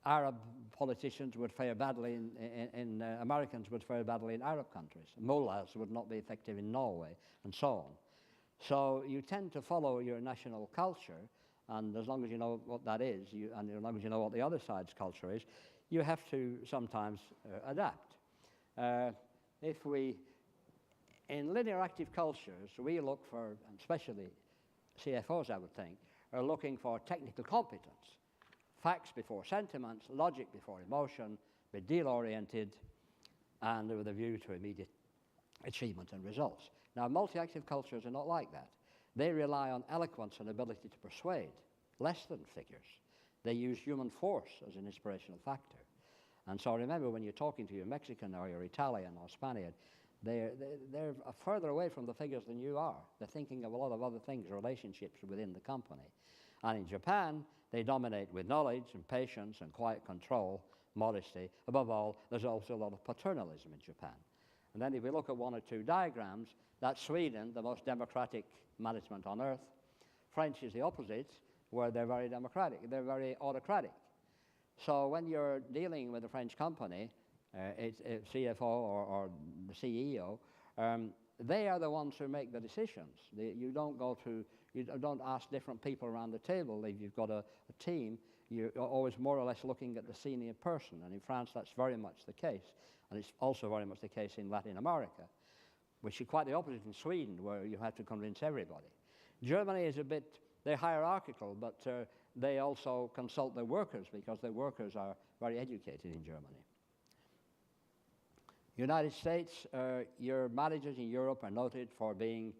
Arab politicians would fare badly Americans would fare badly in Arab countries. Mullahs would not be effective in Norway, and so on. So you tend to follow your national culture, and as long as you know what that is, and as long as you know what the other side's culture is, you have to sometimes adapt. If we in linear active cultures, we look for, and especially CFOs, I would think, are looking for technical competence. Facts before sentiments, logic before emotion, be deal-oriented, and with a view to immediate achievement and results. Now, multi-active cultures are not like that. They rely on eloquence and ability to persuade, less than figures. They use human force as an inspirational factor. And so remember, when you're talking to your Mexican or your Italian or Spaniard, they're further away from the figures than you are. They're thinking of a lot of other things, relationships within the company. And in Japan, they dominate with knowledge and patience and quiet control, modesty. Above all, there's also a lot of paternalism in Japan. And then if we look at one or two diagrams, that's Sweden, the most democratic management on earth. French is the opposite, where they're very democratic. They're very autocratic. So when you're dealing with a French company, it's a CFO or the CEO, they are the ones who make the decisions. You don't ask different people around the table. If you've got a team, you're always more or less looking at the senior person. And in France, that's very much the case. And it's also very much the case in Latin America, which is quite the opposite in Sweden, where you have to convince everybody. Germany is a bit, they're hierarchical, but they also consult their workers because their workers are very educated in Germany. United States, your managers in Europe are noted for being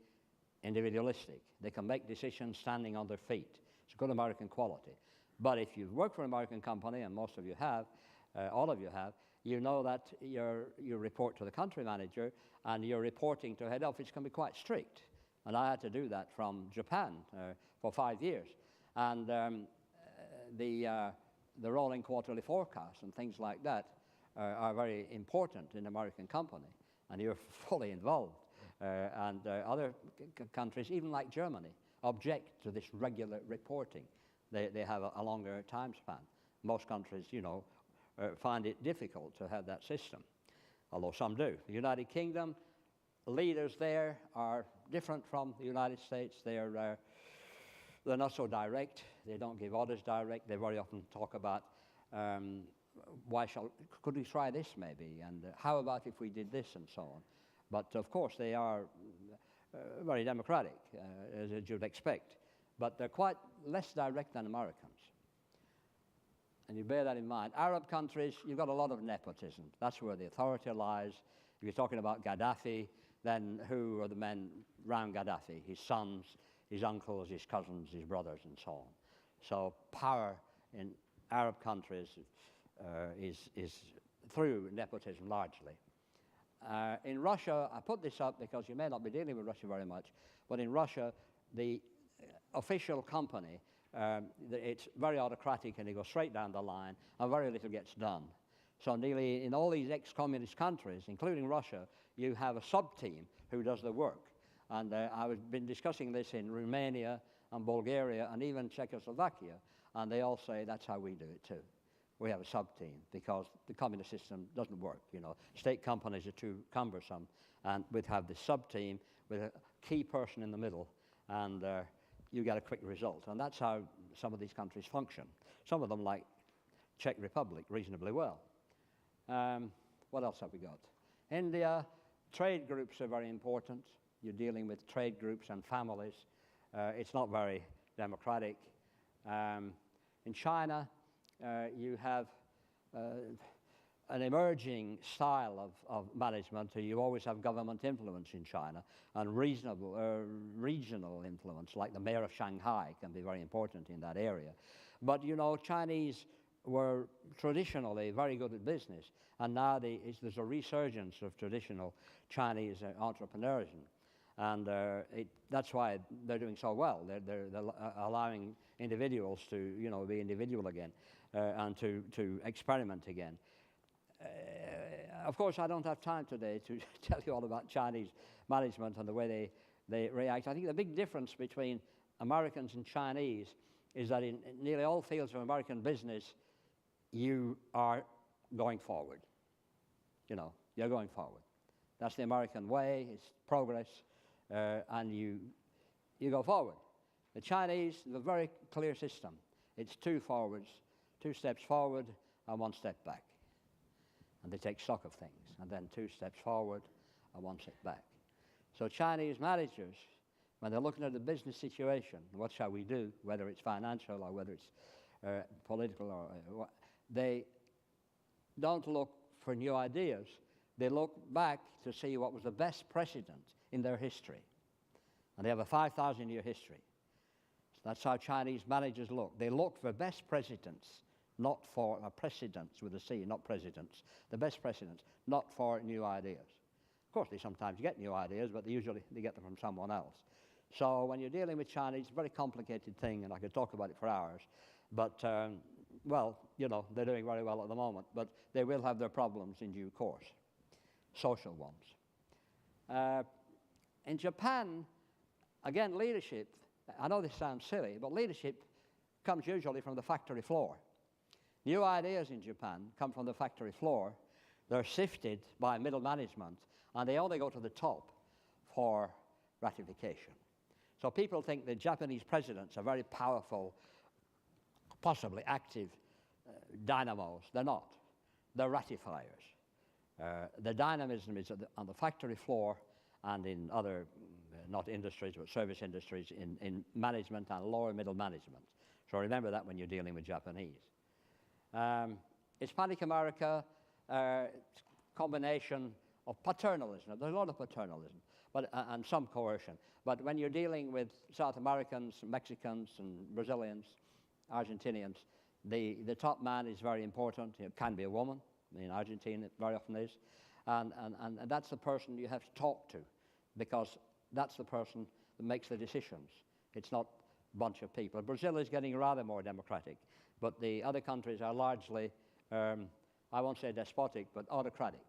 individualistic. They can make decisions standing on their feet. It's a good American quality. But if you work for an American company, and most of you have, all of you have, you know that you report to the country manager, and your reporting to head office can be quite strict. And I had to do that from Japan for 5 years. And the rolling quarterly forecasts and things like that are very important in an American company, and you're fully involved. And other countries, even like Germany, object to this regular reporting. They have a longer time span. Most countries, find it difficult to have that system, although some do. The United Kingdom, leaders there are different from the United States. They're not so direct. They don't give orders direct. They very often talk about, could we try this maybe? And how about if we did this, and so on. But of course, they are very democratic, as you'd expect. But they're quite less direct than Americans. And you bear that in mind. Arab countries, you've got a lot of nepotism. That's where the authority lies. If you're talking about Gaddafi, then who are the men around Gaddafi? His sons, his uncles, his cousins, his brothers, and so on. So power in Arab countries is through nepotism largely. In Russia, I put this up because you may not be dealing with Russia very much, but in Russia, the official company, it's very autocratic, and they go straight down the line, and very little gets done. So nearly in all these ex-communist countries, including Russia, you have a sub-team who does the work. And I've been discussing this in Romania and Bulgaria and even Czechoslovakia, and they all say that's how we do it too. We have a sub-team because the communist system doesn't work. State companies are too cumbersome, and we'd have this sub-team with a key person in the middle, and you get a quick result. And that's how some of these countries function. Some of them, like Czech Republic, reasonably well. What else have we got? India, trade groups are very important. You're dealing with trade groups and families. It's not very democratic. In China, you have an emerging style of management. You always have government influence in China, and regional influence, like the mayor of Shanghai can be very important in that area. But Chinese were traditionally very good at business, and now there's a resurgence of traditional Chinese entrepreneurism, and that's why they're doing so well. They're allowing individuals to be individual again, and to experiment again. Of course, I don't have time today to tell you all about Chinese management and the way they react. I think the big difference between Americans and Chinese is that in nearly all fields of American business, you are going forward. You're going forward. That's the American way. It's progress, and you go forward. The Chinese, the very clear system. It's 2 forwards, 2 steps forward, and 1 step back. And they take stock of things, and then 2 steps forward and 1 step back. So Chinese managers, when they're looking at the business situation, what shall we do, whether it's financial or whether it's political, or they don't look for new ideas. They look back to see what was the best precedent in their history. And they have a 5,000-year history. So that's how Chinese managers look. They look for best precedents, not for precedents with a C, not presidents. The best precedents, not for new ideas. Of course, they sometimes get new ideas, but usually they get them from someone else. So when you're dealing with Chinese, it's a very complicated thing, and I could talk about it for hours. But, well, you know, they're doing very well at the moment, but they will have their problems in due course, social ones. In Japan, again, leadership, I know this sounds silly, but leadership comes usually from the factory floor. New ideas in Japan come from the factory floor. They're sifted by middle management, and they only go to the top for ratification. So people think that Japanese presidents are very powerful, possibly active dynamos. They're not. They're ratifiers. The dynamism is on the factory floor and in other, not industries, but service industries, in management and lower middle management. So remember that when you're dealing with Japanese. Hispanic America, combination of paternalism. There's a lot of paternalism, but, and some coercion. But when you're dealing with South Americans, Mexicans, and Brazilians, Argentinians, the top man is very important. It can be a woman. In Argentina, it very often is. And that's the person you have to talk to, because that's the person that makes the decisions. It's not a bunch of people. Brazil is getting rather more democratic, but the other countries are largely, I won't say despotic, but autocratic.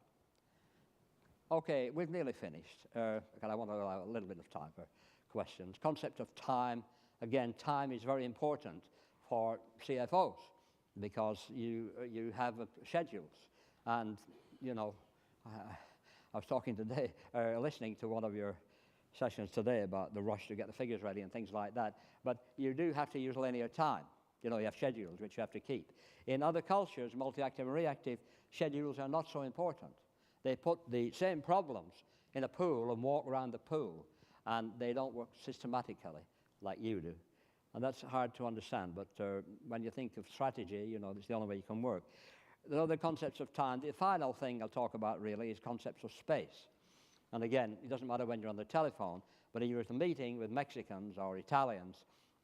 Okay, we've nearly finished, because I want to allow a little bit of time for questions. Concept of time, again, time is very important for CFOs, because you have schedules. And, you know, I was talking today, listening to one of your sessions today about the rush to get the figures ready and things like that. But you do have to use linear time. You know, you have schedules which you have to keep. In other cultures, multi-active and reactive, schedules are not so important. They put the same problems in a pool and walk around the pool, and they don't work systematically like you do. And that's hard to understand, but when you think of strategy, you know, it's the only way you can work. There are other concepts of time. The final thing I'll talk about really is concepts of space. And again, it doesn't matter when you're on the telephone, but if you're at a meeting with Mexicans or Italians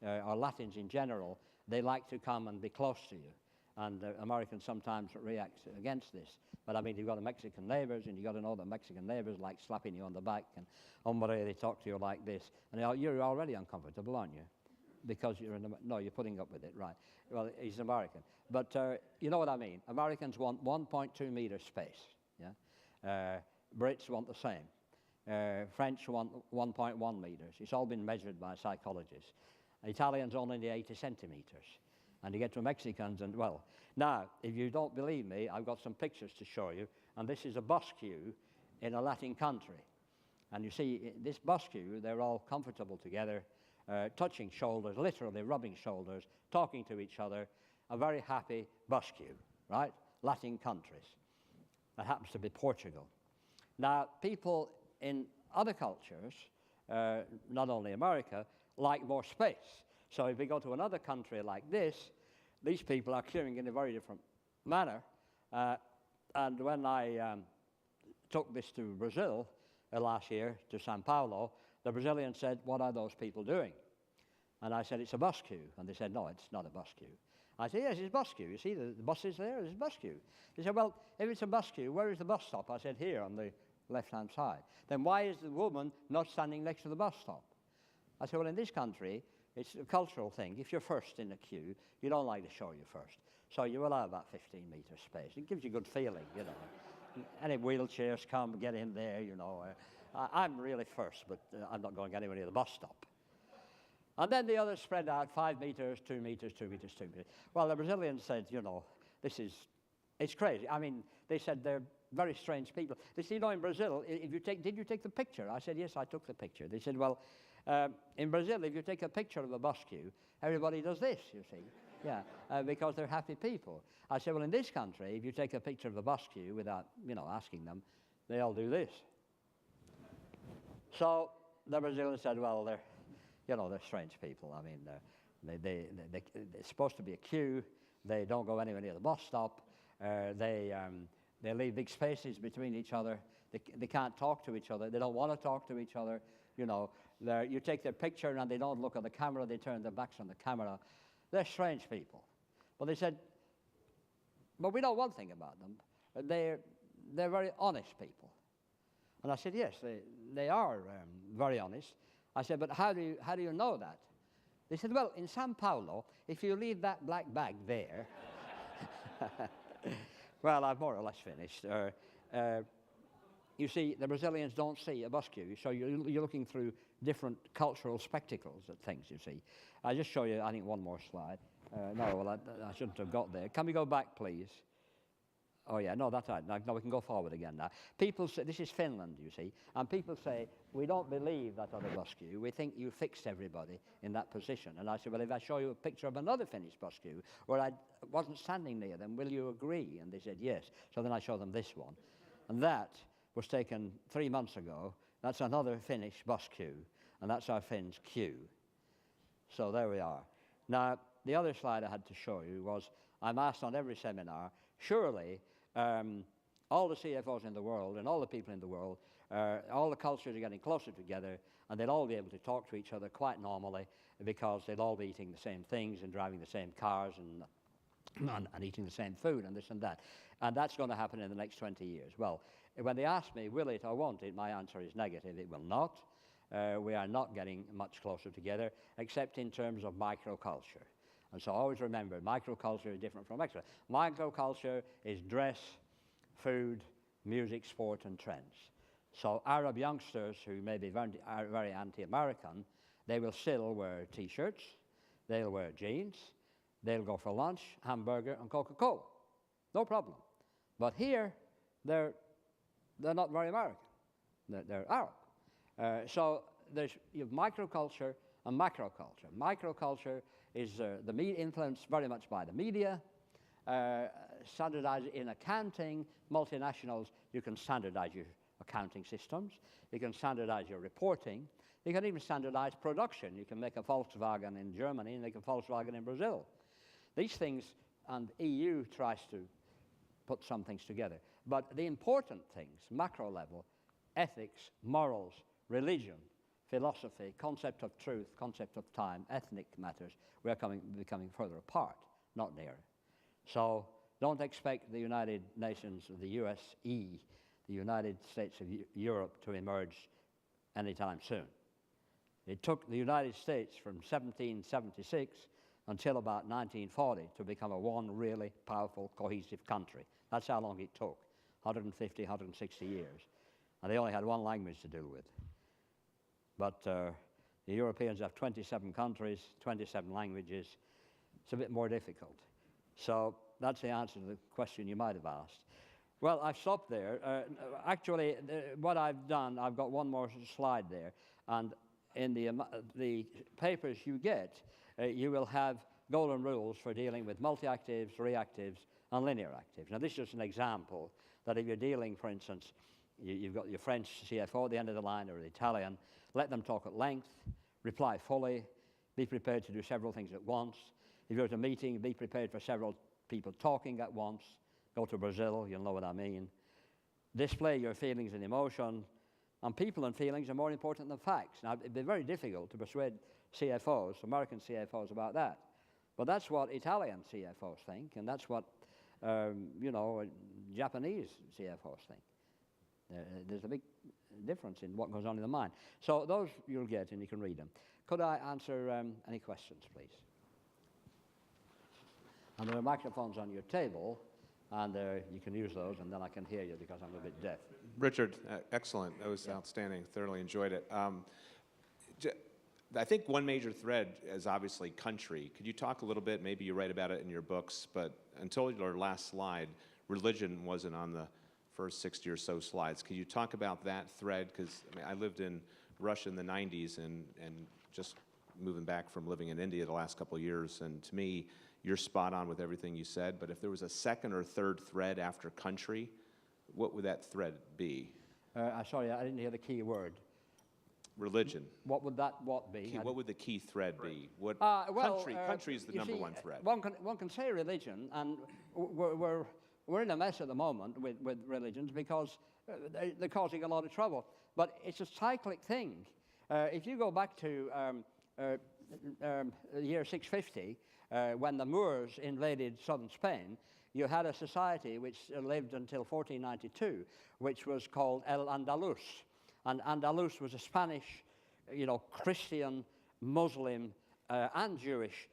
or Latins in general, they like to come and be close to you. And Americans sometimes react against this. But I mean, you've got the Mexican neighbors, and you've got to know that Mexican neighbors like slapping you on the back, and hombre, they talk to you like this. And you're already uncomfortable, aren't you? Because you're no, you're putting up with it, right? Well, he's American. But you know what I mean. Americans want 1.2 meter space. Yeah? Brits want the same. French want 1.1 meters. It's all been measured by psychologists. Italians only need 80 centimeters. And you get to Mexicans, and well, now, if you don't believe me, I've got some pictures to show you. And this is a bus queue in a Latin country. And you see, this bus queue, they're all comfortable together, touching shoulders, literally rubbing shoulders, talking to each other. A very happy bus queue, right? Latin countries. That happens to be Portugal. Now, people in other cultures, not only America, like more space. So if we go to another country like this, these people are queuing in a very different manner. And when I took this to Brazil last year, to Sao Paulo, the Brazilians said, "What are those people doing?" And I said, "It's a bus queue." And they said, "No, it's not a bus queue." I said, "Yes, it's a bus queue. You see the buses there? It's a bus queue." They said, "Well, if it's a bus queue, where is the bus stop?" I said, "Here on the left-hand side." "Then why is the woman not standing next to the bus stop?" I said, "Well, in this country, it's a cultural thing. If you're first in the queue, you don't like to show you first. So you allow about 15 meter space. It gives you a good feeling, you know. Any wheelchairs come, get in there, you know. I'm really first, but I'm not going anywhere near the bus stop." And then the others spread out 5 meters, 2 meters, 2 meters, 2 meters. Well, the Brazilians said, you know, it's crazy. I mean, they said they're very strange people. They said, you know, in Brazil, did you take the picture? I said, "Yes, I took the picture." They said, "Well, in Brazil, if you take a picture of a bus queue, everybody does this, you see." Yeah, because they're happy people. I said, "Well, in this country, if you take a picture of a bus queue without, you know, asking them, they all do this." So the Brazilians said, well, they're strange people. I mean, it's supposed to be a queue. They don't go anywhere near the bus stop. They leave big spaces between each other. They can't talk to each other. They don't want to talk to each other. You know, you take their picture and they don't look at the camera. They turn their backs on the camera. They're strange people. But they said, but we know one thing about them. They're very honest people. And I said, yes, they are very honest. I said, but how do you know that? They said, well, in Sao Paulo, if you leave that black bag there, well, I've more or less finished. You see, the Brazilians don't see a bus queue, so you're looking through different cultural spectacles at things, you see. I'll just show you, I think, one more slide. No, well, I shouldn't have got there. Can we go back, please? Oh, yeah, no, that's right. No, we can go forward again now. People say, this is Finland, you see, and people say, we don't believe that other bus queue. We think you fixed everybody in that position. And I said, well, if I show you a picture of another Finnish bus queue where I wasn't standing near them, will you agree? And they said, yes. So then I showed them this one. And that was taken 3 months ago. That's another Finnish bus queue, and that's our Finns' queue. So there we are. Now, the other slide I had to show you was, I'm asked on every seminar, surely all the CFOs in the world and all the people in the world, all the cultures are getting closer together, and they'll all be able to talk to each other quite normally because they'll all be eating the same things and driving the same cars and eating the same food and this and that. And that's going to happen in the next 20 years. Well, when they ask me, will it or won't it, my answer is negative. It will not. We are not getting much closer together, except in terms of microculture. And so always remember, microculture is different from extra. Microculture is dress, food, music, sport, and trends. So Arab youngsters who may be very anti-American, they will still wear T-shirts, they'll wear jeans, they'll go for lunch, hamburger, and Coca-Cola. No problem. But here, they're not very American. They're Arab. So you have microculture and macroculture. Microculture is influenced very much by the media. Standardized in accounting, multinationals, you can standardize your accounting systems. You can standardize your reporting. You can even standardize production. You can make a Volkswagen in Germany and make a Volkswagen in Brazil. These things, and EU tries to put some things together. But the important things, macro level, ethics, morals, religion, philosophy, concept of truth, concept of time, ethnic matters, we're becoming further apart, not nearer. So don't expect the United Nations, the USE, the United States of Europe, to emerge anytime soon. It took the United States from 1776 until about 1940 to become a one really powerful, cohesive country. That's how long it took, 150, 160 years. And they only had one language to deal with. But the Europeans have 27 countries, 27 languages. It's a bit more difficult. So that's the answer to the question you might have asked. Well, I've stopped there. Actually, what I've done, I've got one more slide there. And in the papers you get, you will have golden rules for dealing with multi-actives, reactives, and linear actives. Now, this is just an example that if you're dealing, for instance, you've got your French CFO at the end of the line or the Italian, let them talk at length, reply fully, be prepared to do several things at once. If you go to a meeting, be prepared for several people talking at once. Go to Brazil, you'll know what I mean. Display your feelings and emotion. And people and feelings are more important than facts. Now, it'd be very difficult to persuade CFOs, American CFOs, about that. But that's what Italian CFOs think, and that's what, Japanese CFOs think. There's a big difference in what goes on in the mind. So those you'll get, and you can read them. Could I answer any questions, please? And there are microphones on your table, and you can use those, and then I can hear you because I'm a bit deaf. Richard, excellent. That was outstanding. Thoroughly enjoyed it. I think one major thread is obviously country. Could you talk a little bit, maybe you write about it in your books, but until your last slide, religion wasn't on the first 60 or so slides. Could you talk about that thread? Because I lived in Russia in the 90s and just moving back from living in India the last couple of years, and to me, you're spot on with everything you said, but if there was a second or third thread after country, what would that thread be? Sorry, I didn't hear the key word. religion? What would that be? What would the key thread be? What Well, country is the you number see, one thread? One can say religion, and we're in a mess at the moment with religions because they're causing a lot of trouble. But it's a cyclic thing. If you go back to the year 650, when the Moors invaded southern Spain, you had a society which lived until 1492, which was called El Andalus. And Andalus was a Spanish, Christian, Muslim, and Jewish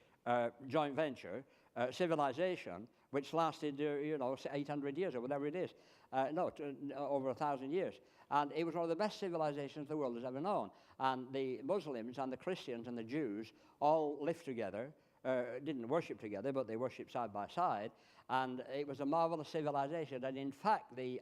joint venture civilization, which lasted, 800 years or whatever it is. Over 1,000 years. And it was one of the best civilizations the world has ever known. And the Muslims and the Christians and the Jews all lived together, didn't worship together, but they worshipped side by side. And it was a marvelous civilization. And in fact, the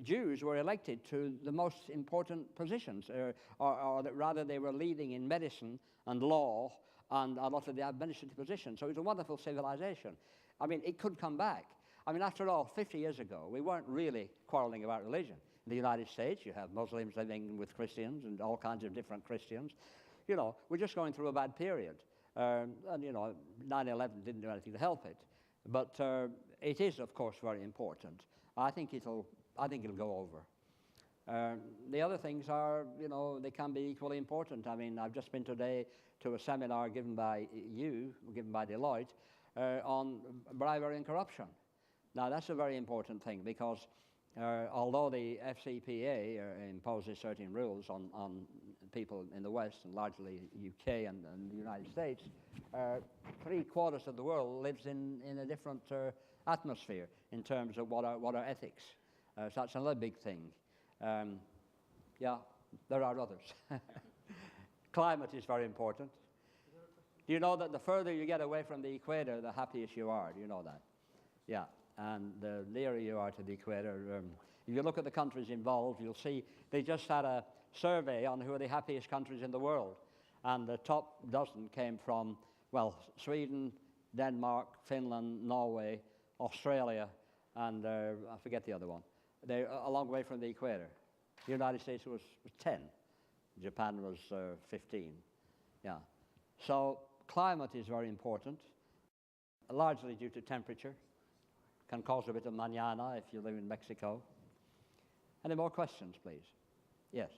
Jews were elected to the most important positions, or rather they were leading in medicine and law and a lot of the administrative positions. So it was a wonderful civilization. I mean, it could come back. I mean, after all, 50 years ago, we weren't really quarreling about religion. In the United States, you have Muslims living with Christians and all kinds of different Christians. We're just going through a bad period. 9/11 didn't do anything to help it. But it is, of course, very important. I think it'll go over. The other things are, they can be equally important. I mean, I've just been today to a seminar given by Deloitte, on bribery and corruption. Now, that's a very important thing because although the FCPA imposes certain rules on people in the West, and largely UK and the United States, 3/4 of the world lives in a different atmosphere in terms of what are ethics. So that's another big thing. There are others. Climate is very important. Do you know that the further you get away from the equator, the happiest you are? Do you know that? Yeah, and the nearer you are to the equator, if you look at the countries involved, you'll see they just had a survey on who are the happiest countries in the world. And the top dozen came from, Sweden, Denmark, Finland, Norway, Australia, and I forget the other one. They're a long way from the equator. The United States was 10. Japan was 15. Yeah. So climate is very important, largely due to temperature. Can cause a bit of mañana if you live in Mexico. Any more questions, please? Yes.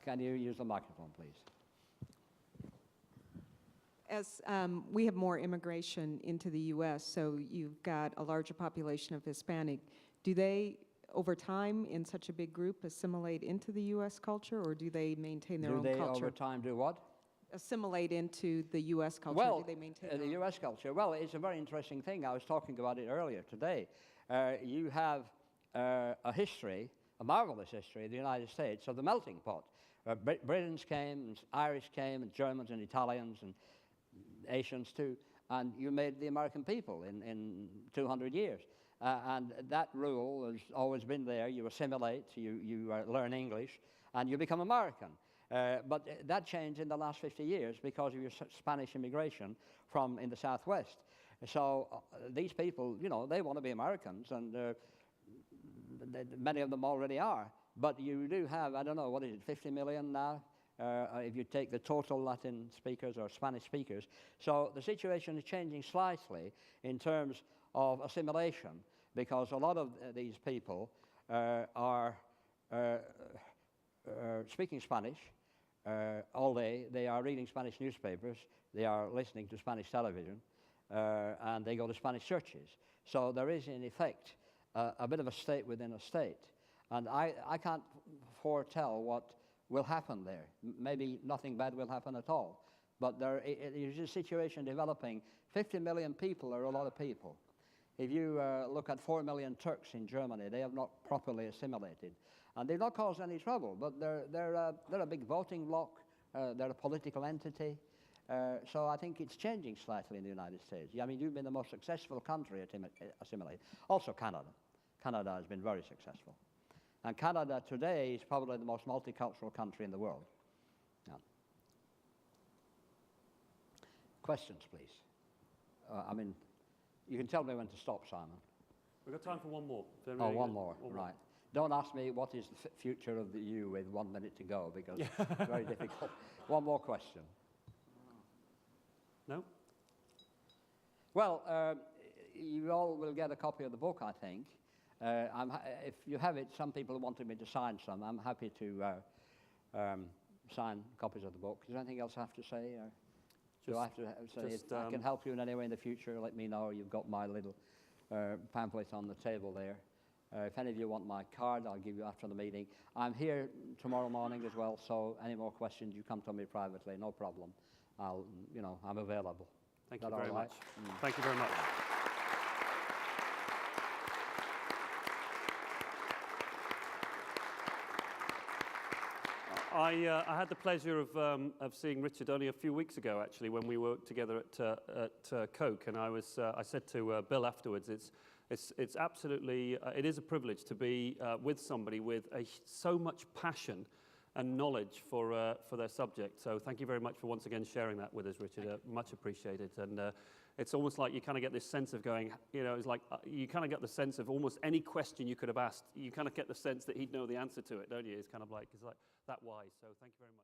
Can you use the microphone, please? As we have more immigration into the U.S., so you've got a larger population of Hispanic, do they, over time, in such a big group, assimilate into the U.S. culture, or do they maintain their own culture? Do they, over time, do what? Assimilate into the U.S. culture, do they maintain the U.S. culture, it's a very interesting thing. I was talking about it earlier today. You have a history, a marvelous history of the United States, of the melting pot. Britons came, and Irish came, and Germans and Italians, and Asians too, and you made the American people in 200 years. And that rule has always been there. You assimilate, you learn English, and you become American. But that changed in the last 50 years because of your Spanish immigration from in the Southwest. So these people, they want to be Americans, and many of them already are. But you do have, 50 million now, if you take the total Latin speakers or Spanish speakers. So the situation is changing slightly in terms of assimilation, because a lot of these people are speaking Spanish all day. They are reading Spanish newspapers. They are listening to Spanish television, and they go to Spanish churches. So there is, in effect, a bit of a state within a state. And I can't foretell what will happen there. Maybe nothing bad will happen at all. But there is a situation developing. 50 million people are a lot of people. If you look at 4 million Turks in Germany, they have not properly assimilated. And they've not caused any trouble, but they're a big voting bloc. They're a political entity. So I think it's changing slightly in the United States. I mean, you've been the most successful country at assimilating. Also Canada. Canada has been very successful. And Canada today is probably the most multicultural country in the world. Yeah. Questions, please. You can tell me when to stop, Simon. We've got time for one more. One more, right. Don't ask me what is the future of the EU with 1 minute to go, because it's very difficult. One more question. No? Well, you all will get a copy of the book, I think. If you have it, some people wanted me to sign some. I'm happy to sign copies of the book. Is there anything else I have to say? Or do I have to say if I can help you in any way in the future? Let me know. You've got my little pamphlet on the table there. If any of you want my card, I'll give you after the meeting. I'm here tomorrow morning as well, so any more questions, you come to me privately, no problem. I'm available. Thank you very much. Thank you very much. I had the pleasure of seeing Richard only a few weeks ago, actually, when we worked together at Coke, and I said to Bill afterwards, it's absolutely, it is a privilege to be with somebody with so much passion and knowledge for their subject. So thank you very much for once again sharing that with us, Richard. Much appreciated. And it's almost like you kind of get this sense of going, it's like you kind of get the sense of almost any question you could have asked, you kind of get the sense that he'd know the answer to it, don't you? It's kind of like, that wise. So thank you very much.